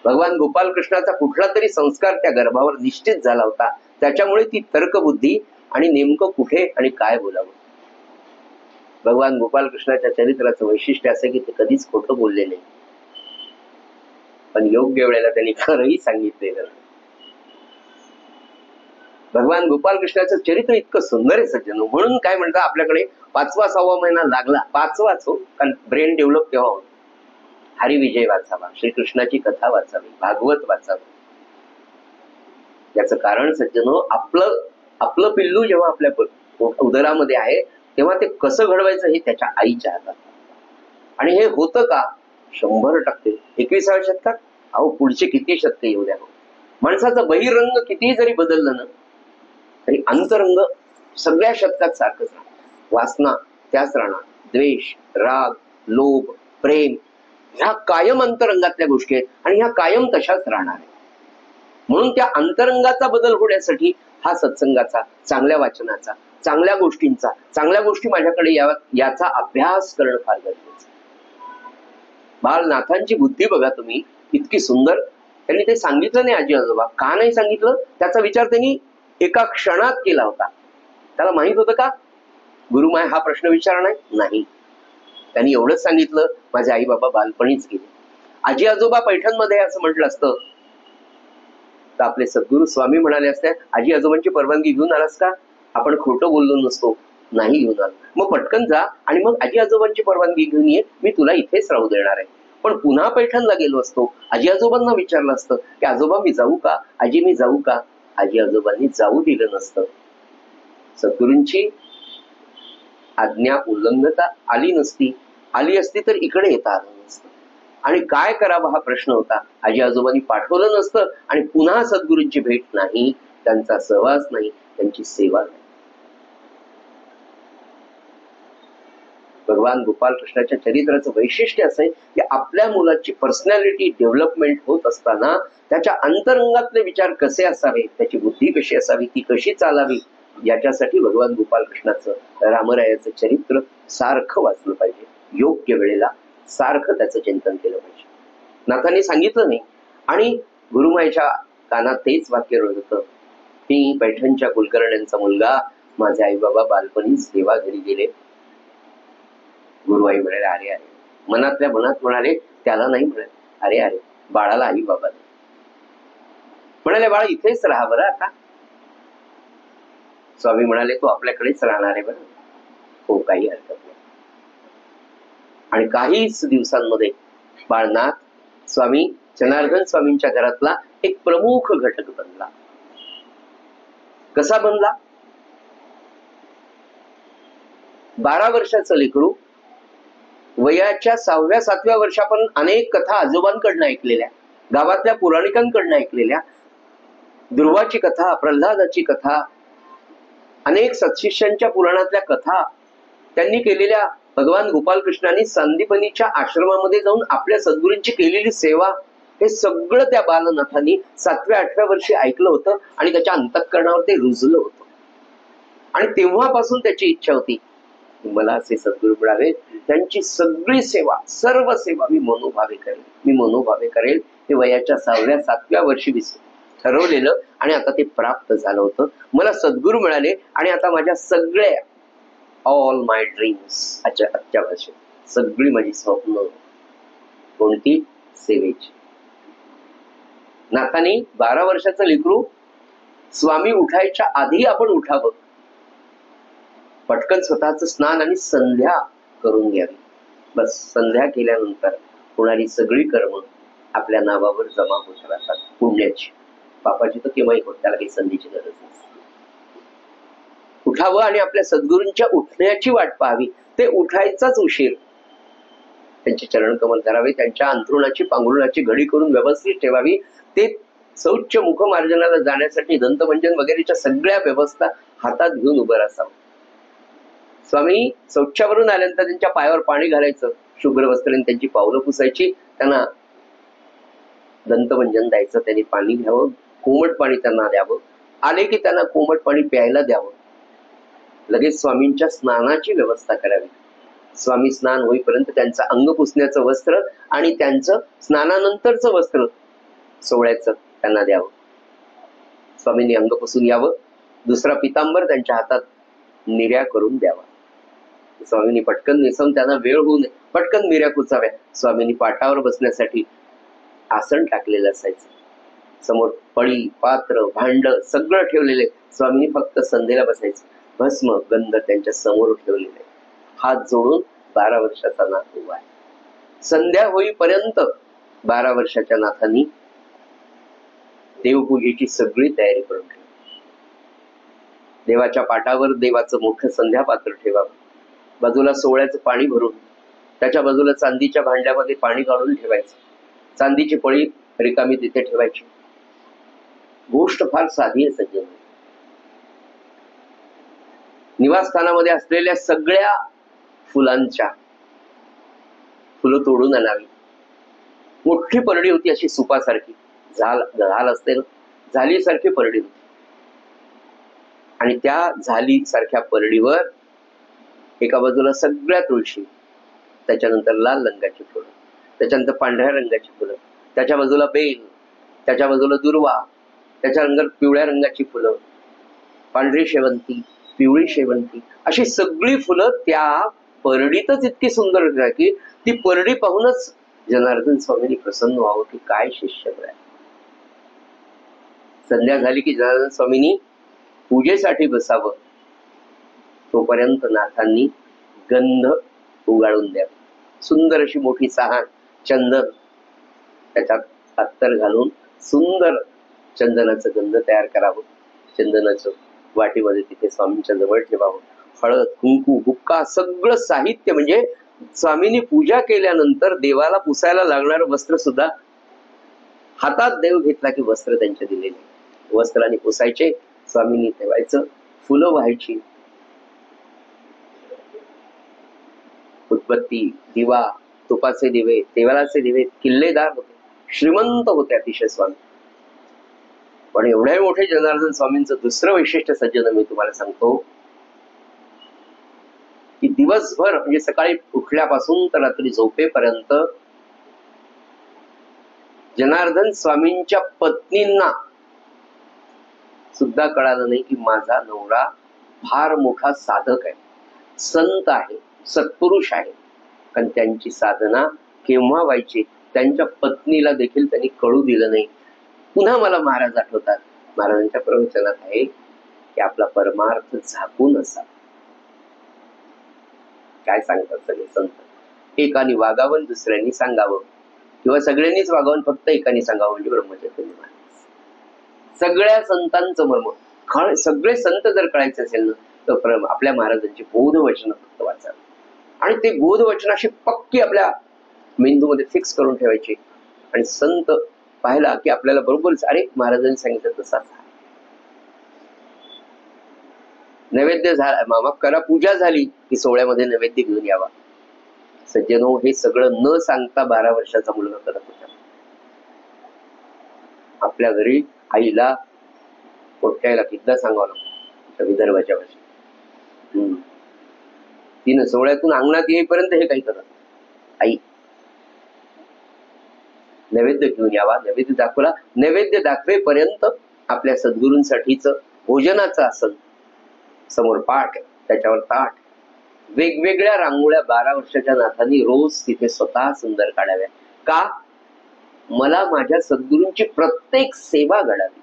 भगवान गोपाल कृष्णाचा कुठला तरी संस्कार त्या गर्भावर निश्चित झाला होता. त्याच्यामुळे ती तर्कबुद्धी आणि नेमकं कुठे आणि काय बोलावं. भगवान गोपाल कृष्णाच्या चरित्राचं वैशिष्ट्य असं की ते कधीच खोटं बोलले नाही, पण योग्य वेळेला त्यांनी खरंही सांगितलेलं. भगवान गोपाल कृष्णाचं चरित्र इतकं सुंदर आहे सज्जन. म्हणून काय म्हणतात आपल्याकडे 5वा 6वा महिना लागला, 5वाच हो, कारण ब्रेन डेव्हलप तेव्हा होत. हरिविजय वाचावा, श्रीकृष्णाची कथा वाचावी, भागवत वाचावं. याचं कारण सज्जन हो, आपलं पिल्लू जेव्हा आपल्या उदरामध्ये आहे तेव्हा ते कसं घडवायचं हे त्याच्या आईच्या हातात. आणि हे होतं का 100%. 21व्या शतकात अहो पुढचे किती शतक येऊ द्या, माणसाचं बहिरंग कितीही जरी बदललं ना तरी अंतरंग सगळ्या शतकात सारखंच राहणार. वासना त्याच राहणार, द्वेष, राग, लोभ, प्रेम ह्या कायम अंतरंगातल्या गोष्टी आहेत आणि ह्या कायम तशाच राहणार आहेत. म्हणून त्या अंतरंगाचा बदल होण्यासाठी हा सत्संगाचा, चांगल्या वाचनाचा, चांगल्या गोष्टींचा, चांगल्या गोष्टी माझ्याकडे याचा अभ्यास करणं फार गरजेचं. बालनाथांची बुद्धी बघा तुम्ही, इतकी सुंदर. त्यांनी ते सांगितलं नाही आजी आजोबा, का नाही सांगितलं त्याचा विचार त्यांनी एका क्षणात केला होता. त्याला माहित होतं का गुरुमाय हा प्रश्न विचारणार नाही. त्यांनी एवढंच सांगितलं, माझे आई बाबा बालपणीच गेले. आजी आजोबा पैठणमध्ये असं म्हटलं असतं तर आपले सद्गुरू स्वामी म्हणाले असते, आजी आजोबांची परवानगी घेऊन आलास का. आपण खोटं बोललो नसतो, नाही घेऊन आलो. मग पटकन जा आणि मग आजी आजोबांची परवानगी घेऊन ये, मी तुला इथेच राहू देणार आहे. पण पुन्हा पैठणला गेलो असतो, आजी आजोबांना विचारलं असतं की आजोबा मी जाऊ का, आजी मी जाऊ का. आजी आजोबांनी जाऊ दिलं नसतं, सद्गुरूंची आज्ञा उल्लंघता आली नसती, आली असती तर इकडे येता आलं नसतं. आणि काय करावं हा प्रश्न होता. आजी आजोबांनी पाठवलं नसतं आणि पुन्हा सद्गुरूंची भेट नाही, त्यांचा सहवास नाही, त्यांची सेवा नाही. भगवान गोपाल कृष्णाच्या चरित्राचं वैशिष्ट्य असं आहे की आपल्या मुलाची पर्सनॅलिटी डेव्हलपमेंट होत असताना त्याच्या अंतरंगातले विचार कसे असावे, त्याची बुद्धी कशी असावी, ती कशी चालावी, याच्यासाठी भगवान गोपाल कृष्णाचं रामरायाचं चरित्र सारखं वाचलं पाहिजे. योग्य वेळेला सारखं त्याचं चिंतन केलं पाहिजे. नाथांनी सांगितलं नाही आणि गुरुमाईच्या कानात तेच वाक्य रडत होतं की पैठणच्या कुलकर्ण्यांचा मुलगा, माझे आई बाबा बालपणीच देवाघरी गेले. गुरुवाई म्हणाले अरे अरे, मनातल्या मनात म्हणाले, त्याला नाही म्हणाले, अरे अरे बाळाला आई बाबा नाही. म्हणाले बाळा इथेच राहा बरं आता. स्वामी म्हणाले तू आपल्याकडेच राहणार आहे बरं. हो, काही हरकत नाही. आणि काहीच दिवसांमध्ये बाळनाथ स्वामी जनार्दन स्वामींच्या घरातला एक प्रमुख घटक बनला. कसा बनला? 12 वर्षाचं लेकरू वयाच्या 6व्या-7व्या वर्षापर्यंत अनेक कथा आजोबांकडनं ऐकलेल्या, गावातल्या पुराणिकांकडनं ऐकलेल्या, ध्रुवाची कथा, प्रल्हादाची कथा, अनेक सत्शिष्यांच्या पुराणातल्या कथा, त्यांनी केलेल्या भगवान गोपालकृष्णांनी संदीपनीच्या आश्रमामध्ये जाऊन आपल्या सद्गुरूंची केलेली सेवा, हे सगळं त्या बालनाथांनी 7व्या-8व्या वर्षी ऐकलं होतं आणि त्याच्या अंतःकरणावर ते रुजलं होतं. आणि तेव्हापासून त्याची इच्छा होती मला असे सद्गुरू मिळावे, त्यांची सगळी सेवा, सर्व सेवा मी मनोभावे करेल, मी मनोभावे करेल. हे वयाच्या 6व्या-7व्या वर्षी ठरवलेलं आणि आता ते प्राप्त झालं होतं. मला सद्गुरू मिळाले आणि आता माझ्या सगळ्या ऑल माय ड्रीम्स, आजच्या भाषेत सगळी माझी स्वप्न कोणती? सेवेची. नाथांनी 12 वर्षाचं लेकरू स्वामी उठायच्या आधी आपण उठावं, पटकन स्वतःच स्नान आणि संध्या करून घ्यावी. बस संध्या केल्यानंतर होणारी सगळी कर्म आपल्या नावावर जमा होत राहतात, पुण्याची. पापाची तर केव्हाही होत, त्याला काही संधीची गरज नसते. उठावं आणि आपल्या सद्गुरूंच्या उठण्याची वाट पाहावी. ते उठायचाच उशीर. त्यांचे चरणकमल करावे, त्यांच्या अंथरुणाची पांघरुणाची घडी करून व्यवस्थित ठेवावी. ते शौच मुखमार्जनाला जाण्यासाठी दंतमंजन वगैरेच्या सगळ्या व्यवस्था हातात घेऊन उभं असावं. स्वामी शौचावरून आल्यानंतर त्यांच्या पायावर पाणी घालायचं, शुभ्र वस्त्राने त्यांची पावलं पुसायची, त्यांना दंतमंजन द्यायचं, त्यांनी पाणी घ्यावं, कोमट पाणी त्यांना द्यावं, आले की त्यांना कोमट पाणी प्यायला द्यावं. लगेच स्वामींच्या स्नानाची व्यवस्था करावी. स्वामी स्नान होईपर्यंत त्यांचं अंग पुसण्याचं वस्त्र आणि त्यांचं स्नानानंतरचं वस्त्र सोवळ्याचं त्यांना द्यावं. स्वामींनी अंग पुसून यावं, दुसरा पितांबर त्यांच्या हातात निर्या करून द्यावा. स्वामींनी पटकन नेसून त्यांना वेळ होऊ नये, पटकन निर्या कुचाव्या. स्वामींनी पाटावर बसण्यासाठी आसन टाकलेलं असायचं. समोर पळी, पात्र, भांड सगळं ठेवलेले. स्वामींनी फक्त संध्येला बसायचं. भस्म, गंध त्यांच्या समोर ठेवलेले. हात जोडून 12 वर्षाचा नाथ उभा आहे. संध्या होईपर्यंत 12 वर्षाच्या नाथांनी देवपूजेची सगळी तयारी करून ठेवली. देवाच्या पाटावर देवाचं मोठं संध्यापात्र ठेवावं, बाजूला सोवळ्याचं पाणी भरून, त्याच्या बाजूला चांदीच्या भांड्यामध्ये पाणी काढून ठेवायचं, चांदीची पळी रिकामी तिथे ठेवायची. गोष्ट फार साधी आहे सज्जन. निवासस्थानामध्ये असलेल्या सगळ्या फुलांच्या फुलं तोडून आणावी. मोठी परडी होती अशी सुपासारखी, झाल असते ना, झालीसारखी परडी होती. आणि त्या झाली सारख्या परडीवर एका बाजूला सगळ्या तुळशी, त्याच्यानंतर लाल रंगाची फुलं, त्याच्यानंतर पांढऱ्या रंगाची फुलं, त्याच्या बाजूला बेल, त्याच्या बाजूला दुर्वा, त्याच्यानंतर पिवळ्या रंगाची फुलं, पांढरी शेवंती, पिवळी शेवंती, अशी सगळी फुलं त्या परडीतच इतकी सुंदर होती की ती परडी पाहूनच जनार्दन स्वामींनी प्रसन्न व्हावं की काय शिष्य मिळाले. संध्या झाली की जनार्दन स्वामींनी पूजेसाठी बसावं. तोपर्यंत नाथांनी गंध उगाळून द्यावा. सुंदर अशी मोठी चहाण, चंदन, त्याच्यात अत्तर घालून सुंदर चंदनाचं गंध तयार करावं, चंदनाचं वाटीमध्ये तिथे स्वामींच्या जवळ ठेवावं, हळद, कुंकू, बुक्का सगळं साहित्य, म्हणजे स्वामींनी पूजा केल्यानंतर देवाला पुसायला लागणारं वस्त्र सुद्धा हातात देव घेतला की वस्त्र त्यांच्या दिलेले वस्त्राने पुसायचे, स्वामींनी ठेवायचं, फुलं व्हायची, उदबत्ती, दिवा, तुपाचे दिवे, तेलाचे दिवे, किल्लेदार होते, श्रीमंत होते अतिशय स्वामी. पण एवढे मोठे जनार्दन स्वामींचं दुसरं वैशिष्ट्य सज्जन मी तुम्हाला सांगतो की दिवसभर म्हणजे सकाळी उठल्यापासून तर रात्री झोपेपर्यंत जनार्दन स्वामींच्या पत्नींना सुद्धा कळालं नाही की माझा नवरा फार मोठा साधक आहे, संत आहे, सत्पुरुष आहे. कारण त्यांची साधना केव्हा व्हायची त्यांच्या पत्नीला देखील त्यांनी कळू दिलं नाही. पुन्हा मला महाराज आठवतात, महाराजांच्या प्रवचनात आहे की आपला परमार्थ झाकून असा. काय सांगतात सगळे संत, एकाने वागावं दुसऱ्यांनी सांगावं, किंवा सगळ्यांनीच वागावं फक्त एकाने सांगावं म्हणजे ब्रह्मचर्य. सगळ्या संतांचं मर्म सगळे संत जर कळायचे असेल ना तर आपल्या महाराजांची बोधवचन फक्त वाचावी आणि ते बोधवचनाशी पक्की आपल्या मेंदूमध्ये फिक्स करून ठेवायचे. आणि संत पाहिला की आपल्याला बरोबरच अरे महाराजांनी सांगितलं तसाच. नैवेद्य झाला, माफ करा, पूजा झाली की सोहळ्यामध्ये नैवेद्य घेऊन यावा. सज्जनो, हे सगळं न सांगता 12 वर्षाचा मुलगा करत होता. आपल्या घरी आईला पोट्याला कितीदा सांगावं लागतं विदर्भाच्या भाषेत. तिनं सोहळ्यातून अंगणात येईपर्यंत हे काही करत, आई नैवेद्य घेऊन यावा, नैवेद्य दाखवला, नैवेद्य दाखवेपर्यंत आपल्या सद्गुरूंसाठीच भोजनाचं आसन, समोर पाठ, त्याच्यावर ताट, वेगवेगळ्या रांगोळ्या 12 वर्षाच्या नाथांनी रोज तिथे स्वतः सुंदर काढाव्या. का? मला माझ्या सद्गुरूंची प्रत्येक सेवा घडावी.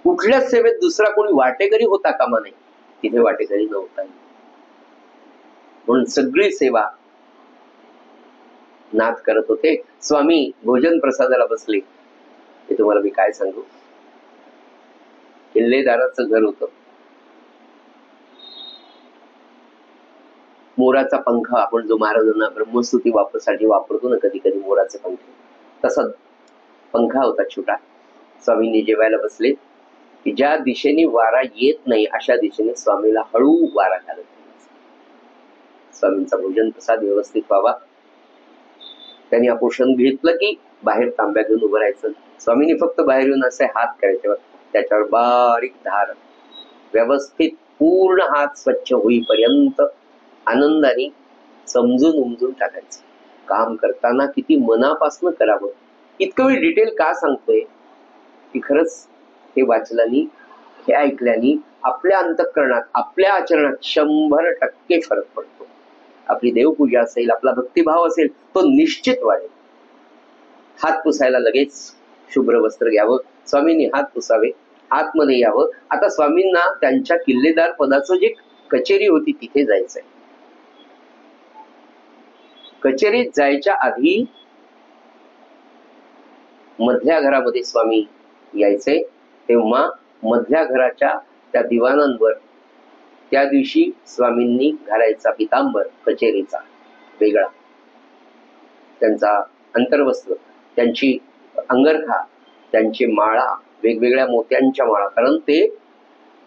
कुठल्याच सेवेत दुसरा कोणी वाटेकरी होता कामा नये, तिथे वाटेकरी नव्हता. म्हणून सगळी सेवा नाथ करत होते. स्वामी भोजन प्रसादाला बसले. हे तुम्हाला मी काय सांगू, किल्लेदाराचं घर होतं. मोराचा पंख आपण जो महाराजांना ब्रह्मस्तुती वापरसाठी वापरतो ना कधी कधी मोराचे पंख, तसा पंखा होता छोटा. स्वामींनी जेवायला बसले की ज्या दिशेने वारा येत नाही अशा दिशेने स्वामीला हळू वारा घालत. स्वामींचा भोजन प्रसाद व्यवस्थित व्हावा. त्यांनी आपोषण घेतलं की बाहेर तांब्या घेऊन उभं राहायचं. स्वामींनी फक्त बाहेर येऊन असे हात करायचे, त्याच्यावर बारीक धार, व्यवस्थित पूर्ण हात स्वच्छ होईपर्यंत आनंदाने समजून उमजून टाकायचं. काम करताना किती मनापासून करावं. इतकं मी डिटेल का सांगतोय की खरंच हे वाचल्यानी, हे ऐकल्यानी आपल्या अंतःकरणात, आपल्या आचरणात 100% फरक पडतो. आपली देवपूजा असेल, आपला भक्तिभाव असेल, तो निश्चित वाढेल. हात पुसायला लगेच शुभ्र वस्त्र घ्यावं, स्वामींनी हात पुसावे, आतमध्ये यावं. आता स्वामींना त्यांच्या किल्लेदार पदाचं जे कचेरी होती तिथे जायचंय. कचेरीत जायच्या आधी मधल्या घरामध्ये स्वामी यायचे. तेव्हा मधल्या घराच्या त्या दिवाणांवर त्या दिवशी स्वामींनी घालायचा पितांबर कचेरीचा वेगळा, त्यांचा अंतर्वस्त्र, त्यांची अंगरखा, त्यांची माळा, वेगवेगळ्या मोत्यांच्या माळा. कारण ते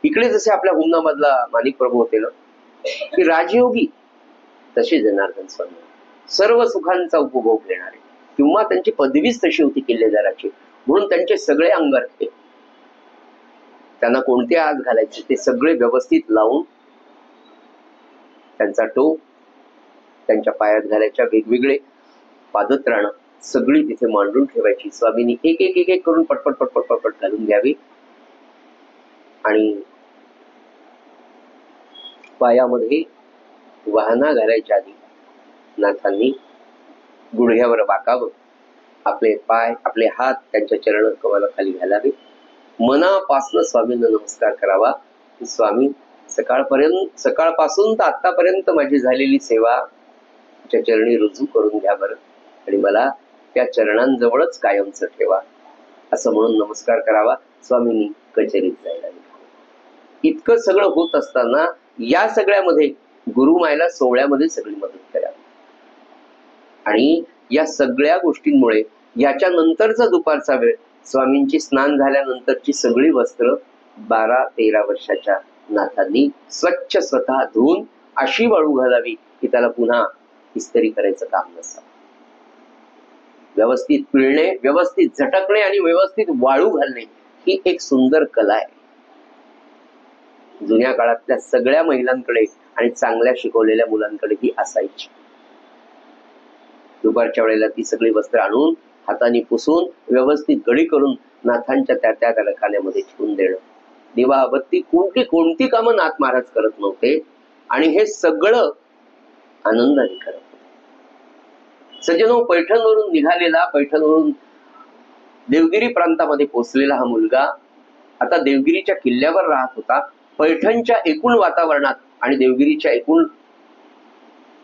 इकडे जसे आपल्या हुमनामधला माणिक प्रभू होते ना की राजयोगी, तसे जनार्दन स्वामी सर्व सुखांचा उपभोग घेणारे. किंवा त्यांची पदवीच तशी होती किल्लेदाराची, म्हणून त्यांचे सगळे अंगरखे, त्यांना कोणते हात घालायचे ते सगळे व्यवस्थित लावून, त्यांचा टोप, त्यांच्या पायात घालायच्या वेगवेगळे पादत्राणं सगळी तिथे मांडून ठेवायची. स्वामींनी एक एक एक एक करून पटपट पटपट पटपट घालून घ्यावी. आणि पायामध्ये वाहना घालायच्या आधी नाथांनी गुडघ्यावर वाकावं, आपले पाय, आपले हात त्यांच्या चरण कमलाखाली घालावे, मनापासून स्वामींना नमस्कार करावा. स्वामी, सकाळपासून तर आतापर्यंत माझी झालेली सेवा त्या चरणी रुजू करून घ्या बरं, आणि मला त्या चरणांजवळच कायमचं ठेवा. असं म्हणून नमस्कार करावा. स्वामींनी कचेरीत जायला निघाले. इतकं सगळं होत असताना या सगळ्यामध्ये गुरुमायला सोहळ्यामध्ये सगळी मदत करावी. आणि या सगळ्या गोष्टींमुळे याच्या नंतरचा दुपारचा वेळ, स्वामींची स्नान झाल्यानंतरची सगळी वस्त्र 12-13 वर्षाच्या नाथांनी स्वच्छ स्वतः धुवून अशी वाळू घालावी की त्याला पुन्हा इस्त्री करायचं काम नसावं. व्यवस्थित पिळणे, व्यवस्थित झटकणे आणि व्यवस्थित वाळू घालणे ही एक सुंदर कला आहे. जुन्या काळातल्या सगळ्या महिलांकडे आणि चांगल्या शिकवलेल्या मुलांकडे ही असायची. दुपारच्या वेळेला ती सगळी वस्त्र आणून हाताने पुसून व्यवस्थित गडी करून नाथांच्या त्या रखान्यामध्ये ठेवून देणं. दिवा बत्ती कोणती कामं नाथ महाराज करत नव्हते आणि हे सगळं आनंदाने करत होते. सज्जनो, पैठणवरून निघालेला, पैठणवरून देवगिरी प्रांतामध्ये पोहोचलेला हा मुलगा आता देवगिरीच्या किल्ल्यावर राहत होता. पैठणच्या एकूण वातावरणात आणि देवगिरीच्या एकूण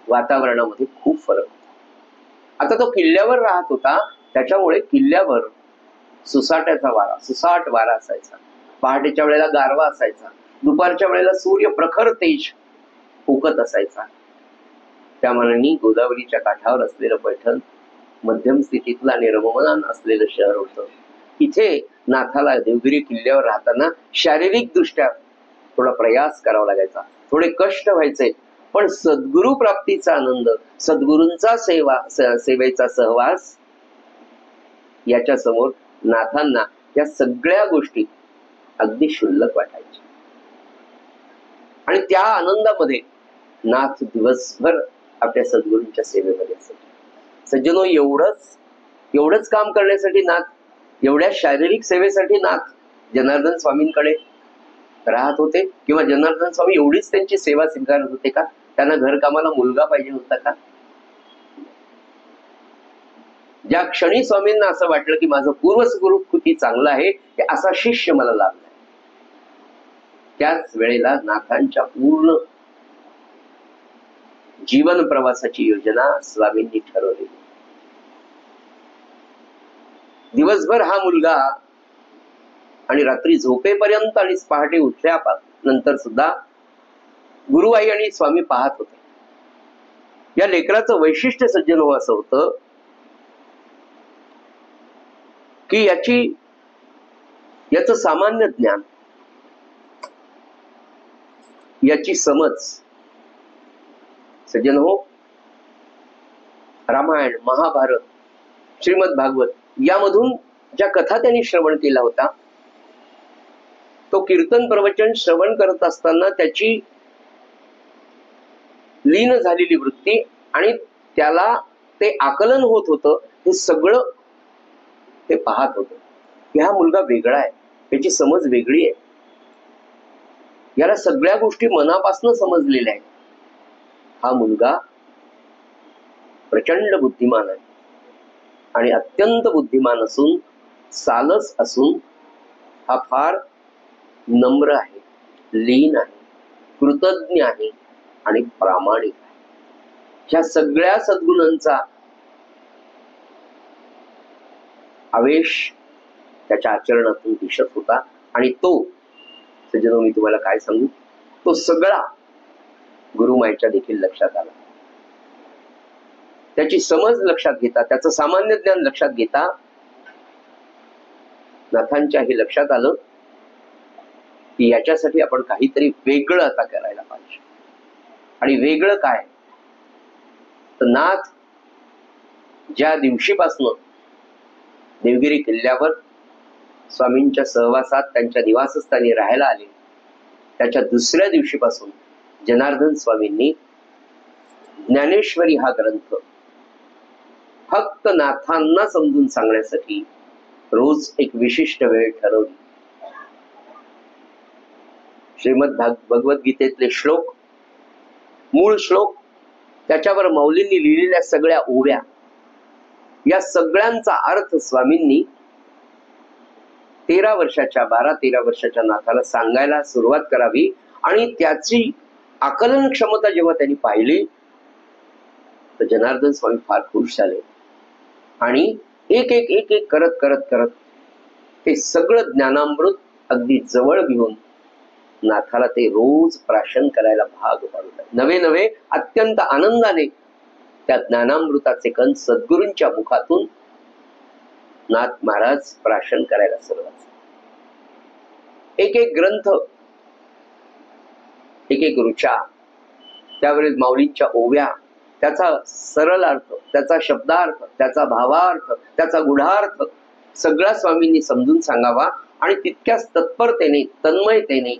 वातावरणामध्ये खूप फरक होता. आता तो किल्ल्यावर राहत होता, त्याच्यामुळे किल्ल्यावर सुसाट वारा असायचा. पहाटेच्या वेळेला गारवा असायचा. दुपारच्या वेळेला सूर्य प्रखर तेज उकत असायचा. त्या मानाने गोदावरीच्या काठावर असलेलं पैठण मध्यम स्थितीतलं आणि रममाण असलेलं शहर होतं. इथे नाथाला देवगिरी किल्ल्यावर राहताना शारीरिक दृष्ट्या थोडा प्रयास करावा लागायचा, थोडे कष्ट व्हायचे. पण सद्गुरु प्राप्तीचा आनंद, सद्गुरूंचा सेवेचा सहवास याच्या समोर नाथांना या सगळ्या गोष्टी अगदी क्षुल्लक वाटायच्या. आणि त्या आनंदामध्ये नाथ दिवसभर आपल्या सद्गुरूंच्या सेवेमध्ये असायचे. सज्जनो, एवढंच काम करण्यासाठी नाथ, एवढ्या शारीरिक सेवेसाठी नाथ जनार्दन स्वामींकडे राहत होते किंवा जनार्दन स्वामी एवढीच त्यांची सेवा स्वीकारत होते का? त्यांना घरकामाला मुलगा पाहिजे होता का? ज्या क्षणी स्वामींना असं वाटलं की माझं पूर्वस्वरूप किती चांगलं आहे, असा शिष्य मला लाभला, त्याच वेळेला नाथांच्या पूर्ण जीवन प्रवासाची योजना स्वामींनी ठरवली. दिवसभर हा मुलगा आणि रात्री झोपेपर्यंत आणि पहाटे उठल्यानंतर सुद्धा गुरुआई आणि स्वामी पाहत होते. या लेकराचं वैशिष्ट्य सज्जन हो असं होतं की याचं सामान्य ज्ञान, याची समज, सज्जन हो, रामायण, महाभारत, श्रीमद भागवत यामधून ज्या कथा त्यांनी श्रवण केला होता, तो कीर्तन प्रवचन श्रवण करत असताना त्याची लीन झालेली वृत्ती आणि त्याला ते आकलन होत होतं, हे सगळं ते पाहत होतं. हा मुलगा वेगळा आहे, त्याची समज वेगळी आहे, याला सगळ्या गोष्टी मनापासून समजलेल्या आहेत. हा मुलगा प्रचंड बुद्धिमान आहे आणि अत्यंत बुद्धिमान असून, सालस असून, हा फार नम्र आहे, लीन आहे, कृतज्ञ आहे आणि प्रामाणिक आहे. ह्या सगळ्या सद्गुणांचा आवेश त्याच्या आचरणातून दिसत होता. आणि तो सज्जनो, मी तुम्हाला काय सांगू, तो सगळा गुरुमायेच्या देखील लक्षात आला. त्याची समज लक्षात घेता, त्याचं सामान्य ज्ञान लक्षात घेता, नाथांच्या हे लक्षात आलं की याच्यासाठी आपण काहीतरी वेगळं आता करायला पाहिजे. आणि वेगळं काय? तर नाथ ज्या दिवशीपासनं देवगिरी किल्ल्यावर स्वामींच्या सहवासात त्यांच्या निवासस्थानी राहायला आले, त्याच्या दुसऱ्या दिवशीपासून जनार्दन स्वामींनी ज्ञानेश्वरी हा ग्रंथ फक्त नाथांना समजून सांगण्यासाठी रोज एक विशिष्ट वेळ ठरवली. श्रीमद भगवद्गीतेतले श्लोक, मूळ श्लोक, त्याच्यावर मौलींनी लिहिलेल्या सगळ्या ओव्या, या सगळ्यांचा अर्थ स्वामींनी 12-13 वर्षाच्या नाथाला सांगायला सुरुवात करावी. आणि त्याची आकलन क्षमता जेव्हा त्यांनी पाहिली तर जनार्दन स्वामी फार खुश झाले आणि एक एक करत हे सगळं ज्ञानामृत अगदी जवळ घेऊन नाथाला ते रोज प्राशन करायला भाग पाडलं. नवे नवे अत्यंत आनंदाने त्या ज्ञानामृताचे कण सद्गुरूंच्या मुखातून नाथ महाराज प्राशन करायला सुरुवात. एक एक ग्रंथ, एक एक ऋचा, त्यावेळेस माऊलींच्या ओव्या, त्याचा सरळ अर्थ, त्याचा शब्दार्थ, त्याचा भावार्थ, त्याचा गुढार्थ सगळा स्वामींनी समजून सांगावा आणि तितक्याच तत्परतेने, तन्मयतेने,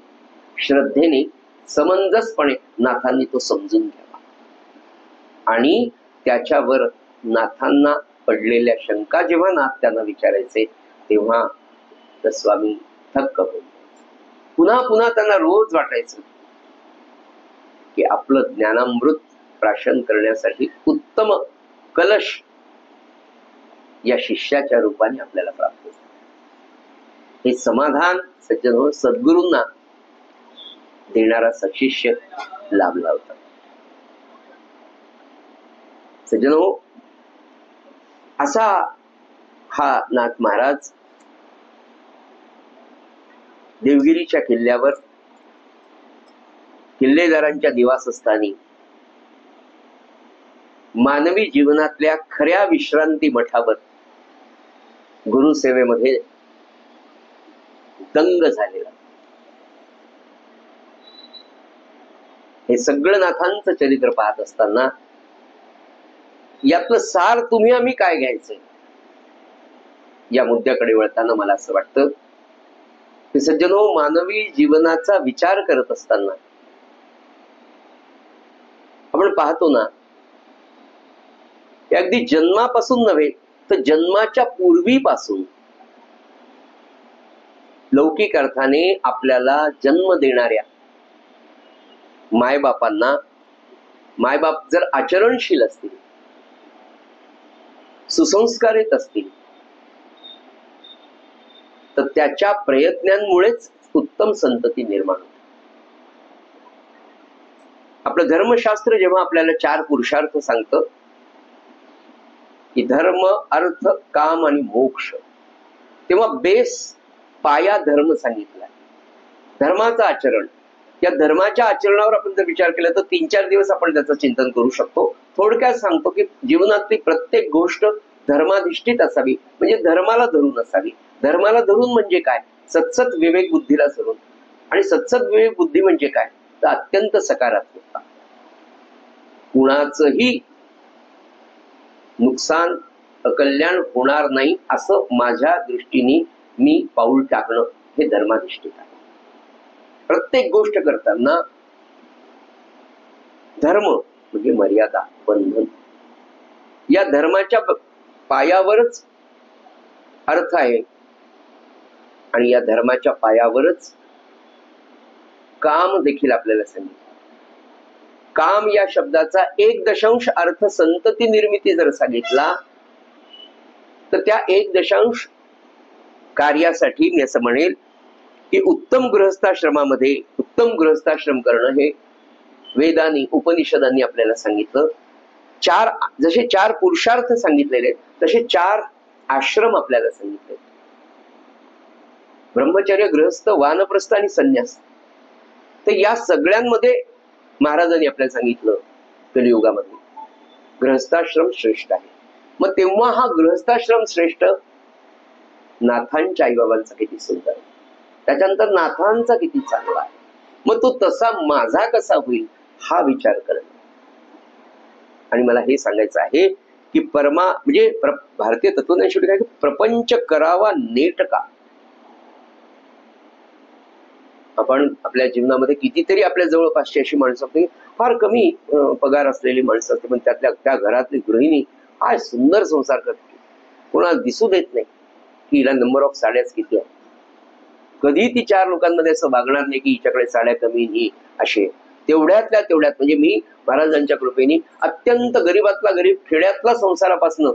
श्रद्धेने, समंजसपणे नाथांनी तो समजून घ्यावा. आणि त्याच्यावर नाथांना पडलेल्या शंका जेव्हा नाथ त्यांना विचारायचे तेव्हा तर स्वामी थक्क होऊन पुन्हा पुन्हा त्यांना रोज वाटायचं की आपलं ज्ञानामृत प्राशन करण्यासाठी उत्तम कलश या शिष्याच्या रूपाने आपल्याला प्राप्त होतं. हे समाधान सज्जन हो सद्गुरूंना देणारा सशिष्य लाभला होता. सज्जन हो, असा हा नाथ महाराज देवगिरीच्या किल्ल्यावर किल्लेदारांच्या निवासस्थानी मानवी जीवनातल्या खऱ्या विश्रांती मठावर गुरुसेवेमध्ये दंग झालेला. हे सगळं नाथांचं चरित्र पाहत असताना यातलं सार तुम्ही आम्ही काय घ्यायचंय या मुद्द्याकडे वळताना मला असं वाटतं की सज्जनो, मानवी जीवनाचा विचार करत असताना आपण पाहतो ना, अगदी जन्मापासून नव्हे तर जन्माच्या पूर्वीपासून लौकिक अर्थाने आपल्याला जन्म देणाऱ्या मायबापांना, मायबाप जर आचरणशील असतील, सुसंस्कारित असतील, तर त्याच्या प्रयत्नांमुळेच उत्तम संतती निर्माण होते. आपलं धर्मशास्त्र जेव्हा आपल्याला 4 पुरुषार्थ सांगतं की धर्म, अर्थ, काम आणि मोक्ष, तेव्हा बेस पाया धर्म सांगितला. धर्माचं आचरण, या धर्माच्या आचरणावर आपण जर विचार केला तर 3-4 दिवस आपण त्याचं चिंतन करू शकतो. थोडक्यात सांगतो की जीवनातली प्रत्येक गोष्ट धर्माधिष्ठित असावी, म्हणजे धर्माला धरून असावी. धर्माला धरून म्हणजे काय? सत्सत विवेक बुद्धीला धरून. आणि सत्सत विवेक बुद्धी म्हणजे काय? तर अत्यंत सकारात्मकता. कुणाचंही नुकसान, अकल्याण होणार नाही असं माझ्या दृष्टीने मी पाऊल टाकणं हे धर्माधिष्ठित आहे. प्रत्येक गोष्ट करताना धर्म म्हणजे मर्यादा, बंधन, या धर्माच्या पायावरच अर्थ आहे आणि या धर्माच्या पायावरच काम देखील आपल्याला सांगितलं. काम या शब्दाचा 1 अर्थ संतती निर्मिती जर सांगितला तर त्या 1 कार्यासाठी मी असं म्हणेल की उत्तम गृहस्थाश्रमामध्ये उत्तम गृहस्थाश्रम करणं हे वेदांनी, उपनिषदांनी आपल्याला सांगितलं. जसे 4 पुरुषार्थ सांगितलेले तसे 4 आश्रम आपल्याला सांगितले. ब्रह्मचर्य, गृहस्थ, वानप्रस्थ आणि संन्यास. तर या सगळ्यांमध्ये महाराजांनी आपल्याला सांगितलं कलियुगामध्ये गृहस्थाश्रम श्रेष्ठ आहे. मग तेव्हा हा गृहस्थाश्रम श्रेष्ठ नाथांच्या आईबाबांचा किती सुंदर आहे, त्याच्यानंतर नाथांचा किती चांगला आहे, मग तो तसा माझा कसा होईल हा विचार करणं. आणि मला हे सांगायचं आहे की म्हणजे भारतीय तत्वज्ञान शेवटी काय, प्रपंच करावा नेटका. आपण आपल्या जीवनामध्ये कितीतरी आपल्या जवळपासची अशी माणसं असते, फार कमी पगार असलेली माणसं असते, पण त्या घरातली गृहिणी काय सुंदर संसार करते. कोणाला दिसू देत नाही की हिला नंबर ऑफ साड्याच किती आहे. कधी ती 4 लोकांमध्ये असं वागणार नाही की हिच्याकडे साड्या कमी, ही असे. तेवढ्यातल्या तेवढ्यात म्हणजे मी महाराजांच्या कृपेने अत्यंत गरीबातला गरीब, खेड्यातला संसारापासनं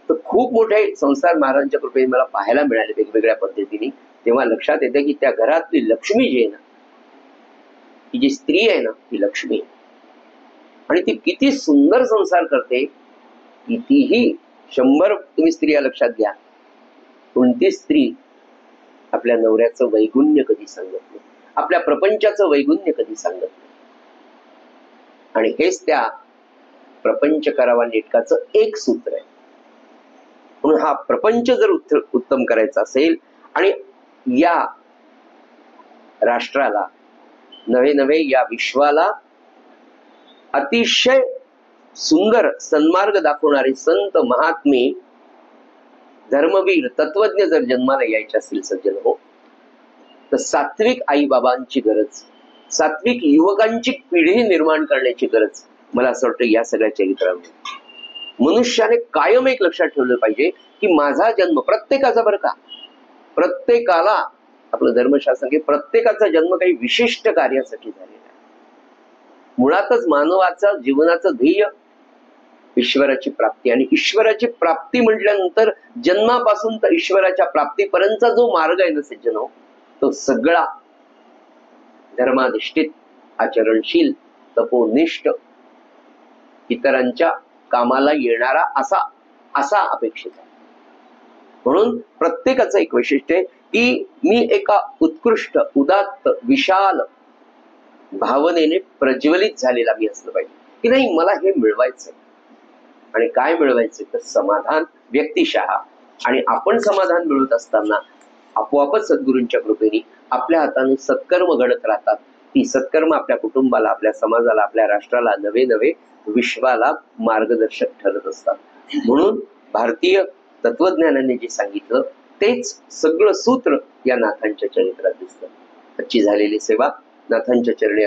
तर खूप मोठे संसार महाराजांच्या कृपेने मला पाहायला मिळाले वेगवेगळ्या पद्धतीने. तेव्हा लक्षात येते की त्या घरातली लक्ष्मी जी आहे ना, ही जी स्त्री आहे ना, ती लक्ष्मी आहे. आणि ती किती सुंदर संसार करते. कितीही 100 तुम्ही स्त्रिया लक्षात घ्या, कोणती स्त्री आपल्या नवऱ्याचं वैगुण्य कधी सांगत नाही, आपल्या प्रपंचाचं वैगुण्य कधी सांगत नाही. आणि हेच त्या प्रपंच करावा नेटकाचं एक सूत्र आहे. म्हणून हा प्रपंच जर उत्तम करायचा असेल आणि या राष्ट्राला नवे या विश्वाला अतिशय सुंदर सन्मार्ग दाखवणारे संत महात्मे धर्मवीर तत्वज्ञ जर जन्माला यायचे असतील सज्जन हो, तर सात्विक आई बाबांची गरज, सात्विक युवकांची पिढी निर्माण करण्याची गरज मला असं वाटतं या सगळ्या चरित्रामध्ये. मनुष्याने कायम एक लक्षात ठेवलं पाहिजे की माझा जन्म प्रत्येकाचा, बरं का, प्रत्येकाला, आपलं धर्मशास्त्र की प्रत्येकाचा जन्म काही विशिष्ट कार्यासाठी झालेला आहे. मुळातच मानवाचा जीवनाचं ध्येय ईश्वराची प्राप्ती, आणि ईश्वराची प्राप्ती म्हटल्यानंतर जन्मापासून तर ईश्वराच्या प्राप्तीपर्यंतचा जो मार्ग आहे ना सज्जन हो, तो सगळा धर्माधिष्ठित, आचरणशील, तपोनिष्ठ, इतरांच्या कामाला येणारा असा अपेक्षित आहे. म्हणून प्रत्येकाचं एक वैशिष्ट्य आहे की मी एका उत्कृष्ट, उदात्त, विशाल भावनेने प्रज्वलित झालेला मी असलं पाहिजे की नाही, मला हे मिळवायचंय. आणि काय मिळवायचे तर समाधान व्यक्तिशः. आणि आपण समाधान मिळवत असताना आपोआपच सद्गुरूंच्या कृपेने आपल्या हाताने सत्कर्म घडत राहतात. ती सत्कर्म आपल्या कुटुंबाला, आपल्या समाजाला, आपल्या राष्ट्राला, नवे विश्वाला मार्गदर्शक ठरत असतात. म्हणून भारतीय तत्वज्ञानाने जे सांगितलं तेच सगळं सूत्र या नाथांच्या चरित्रात दिसतं. आजची झालेली सेवा नाथांच्या चरणी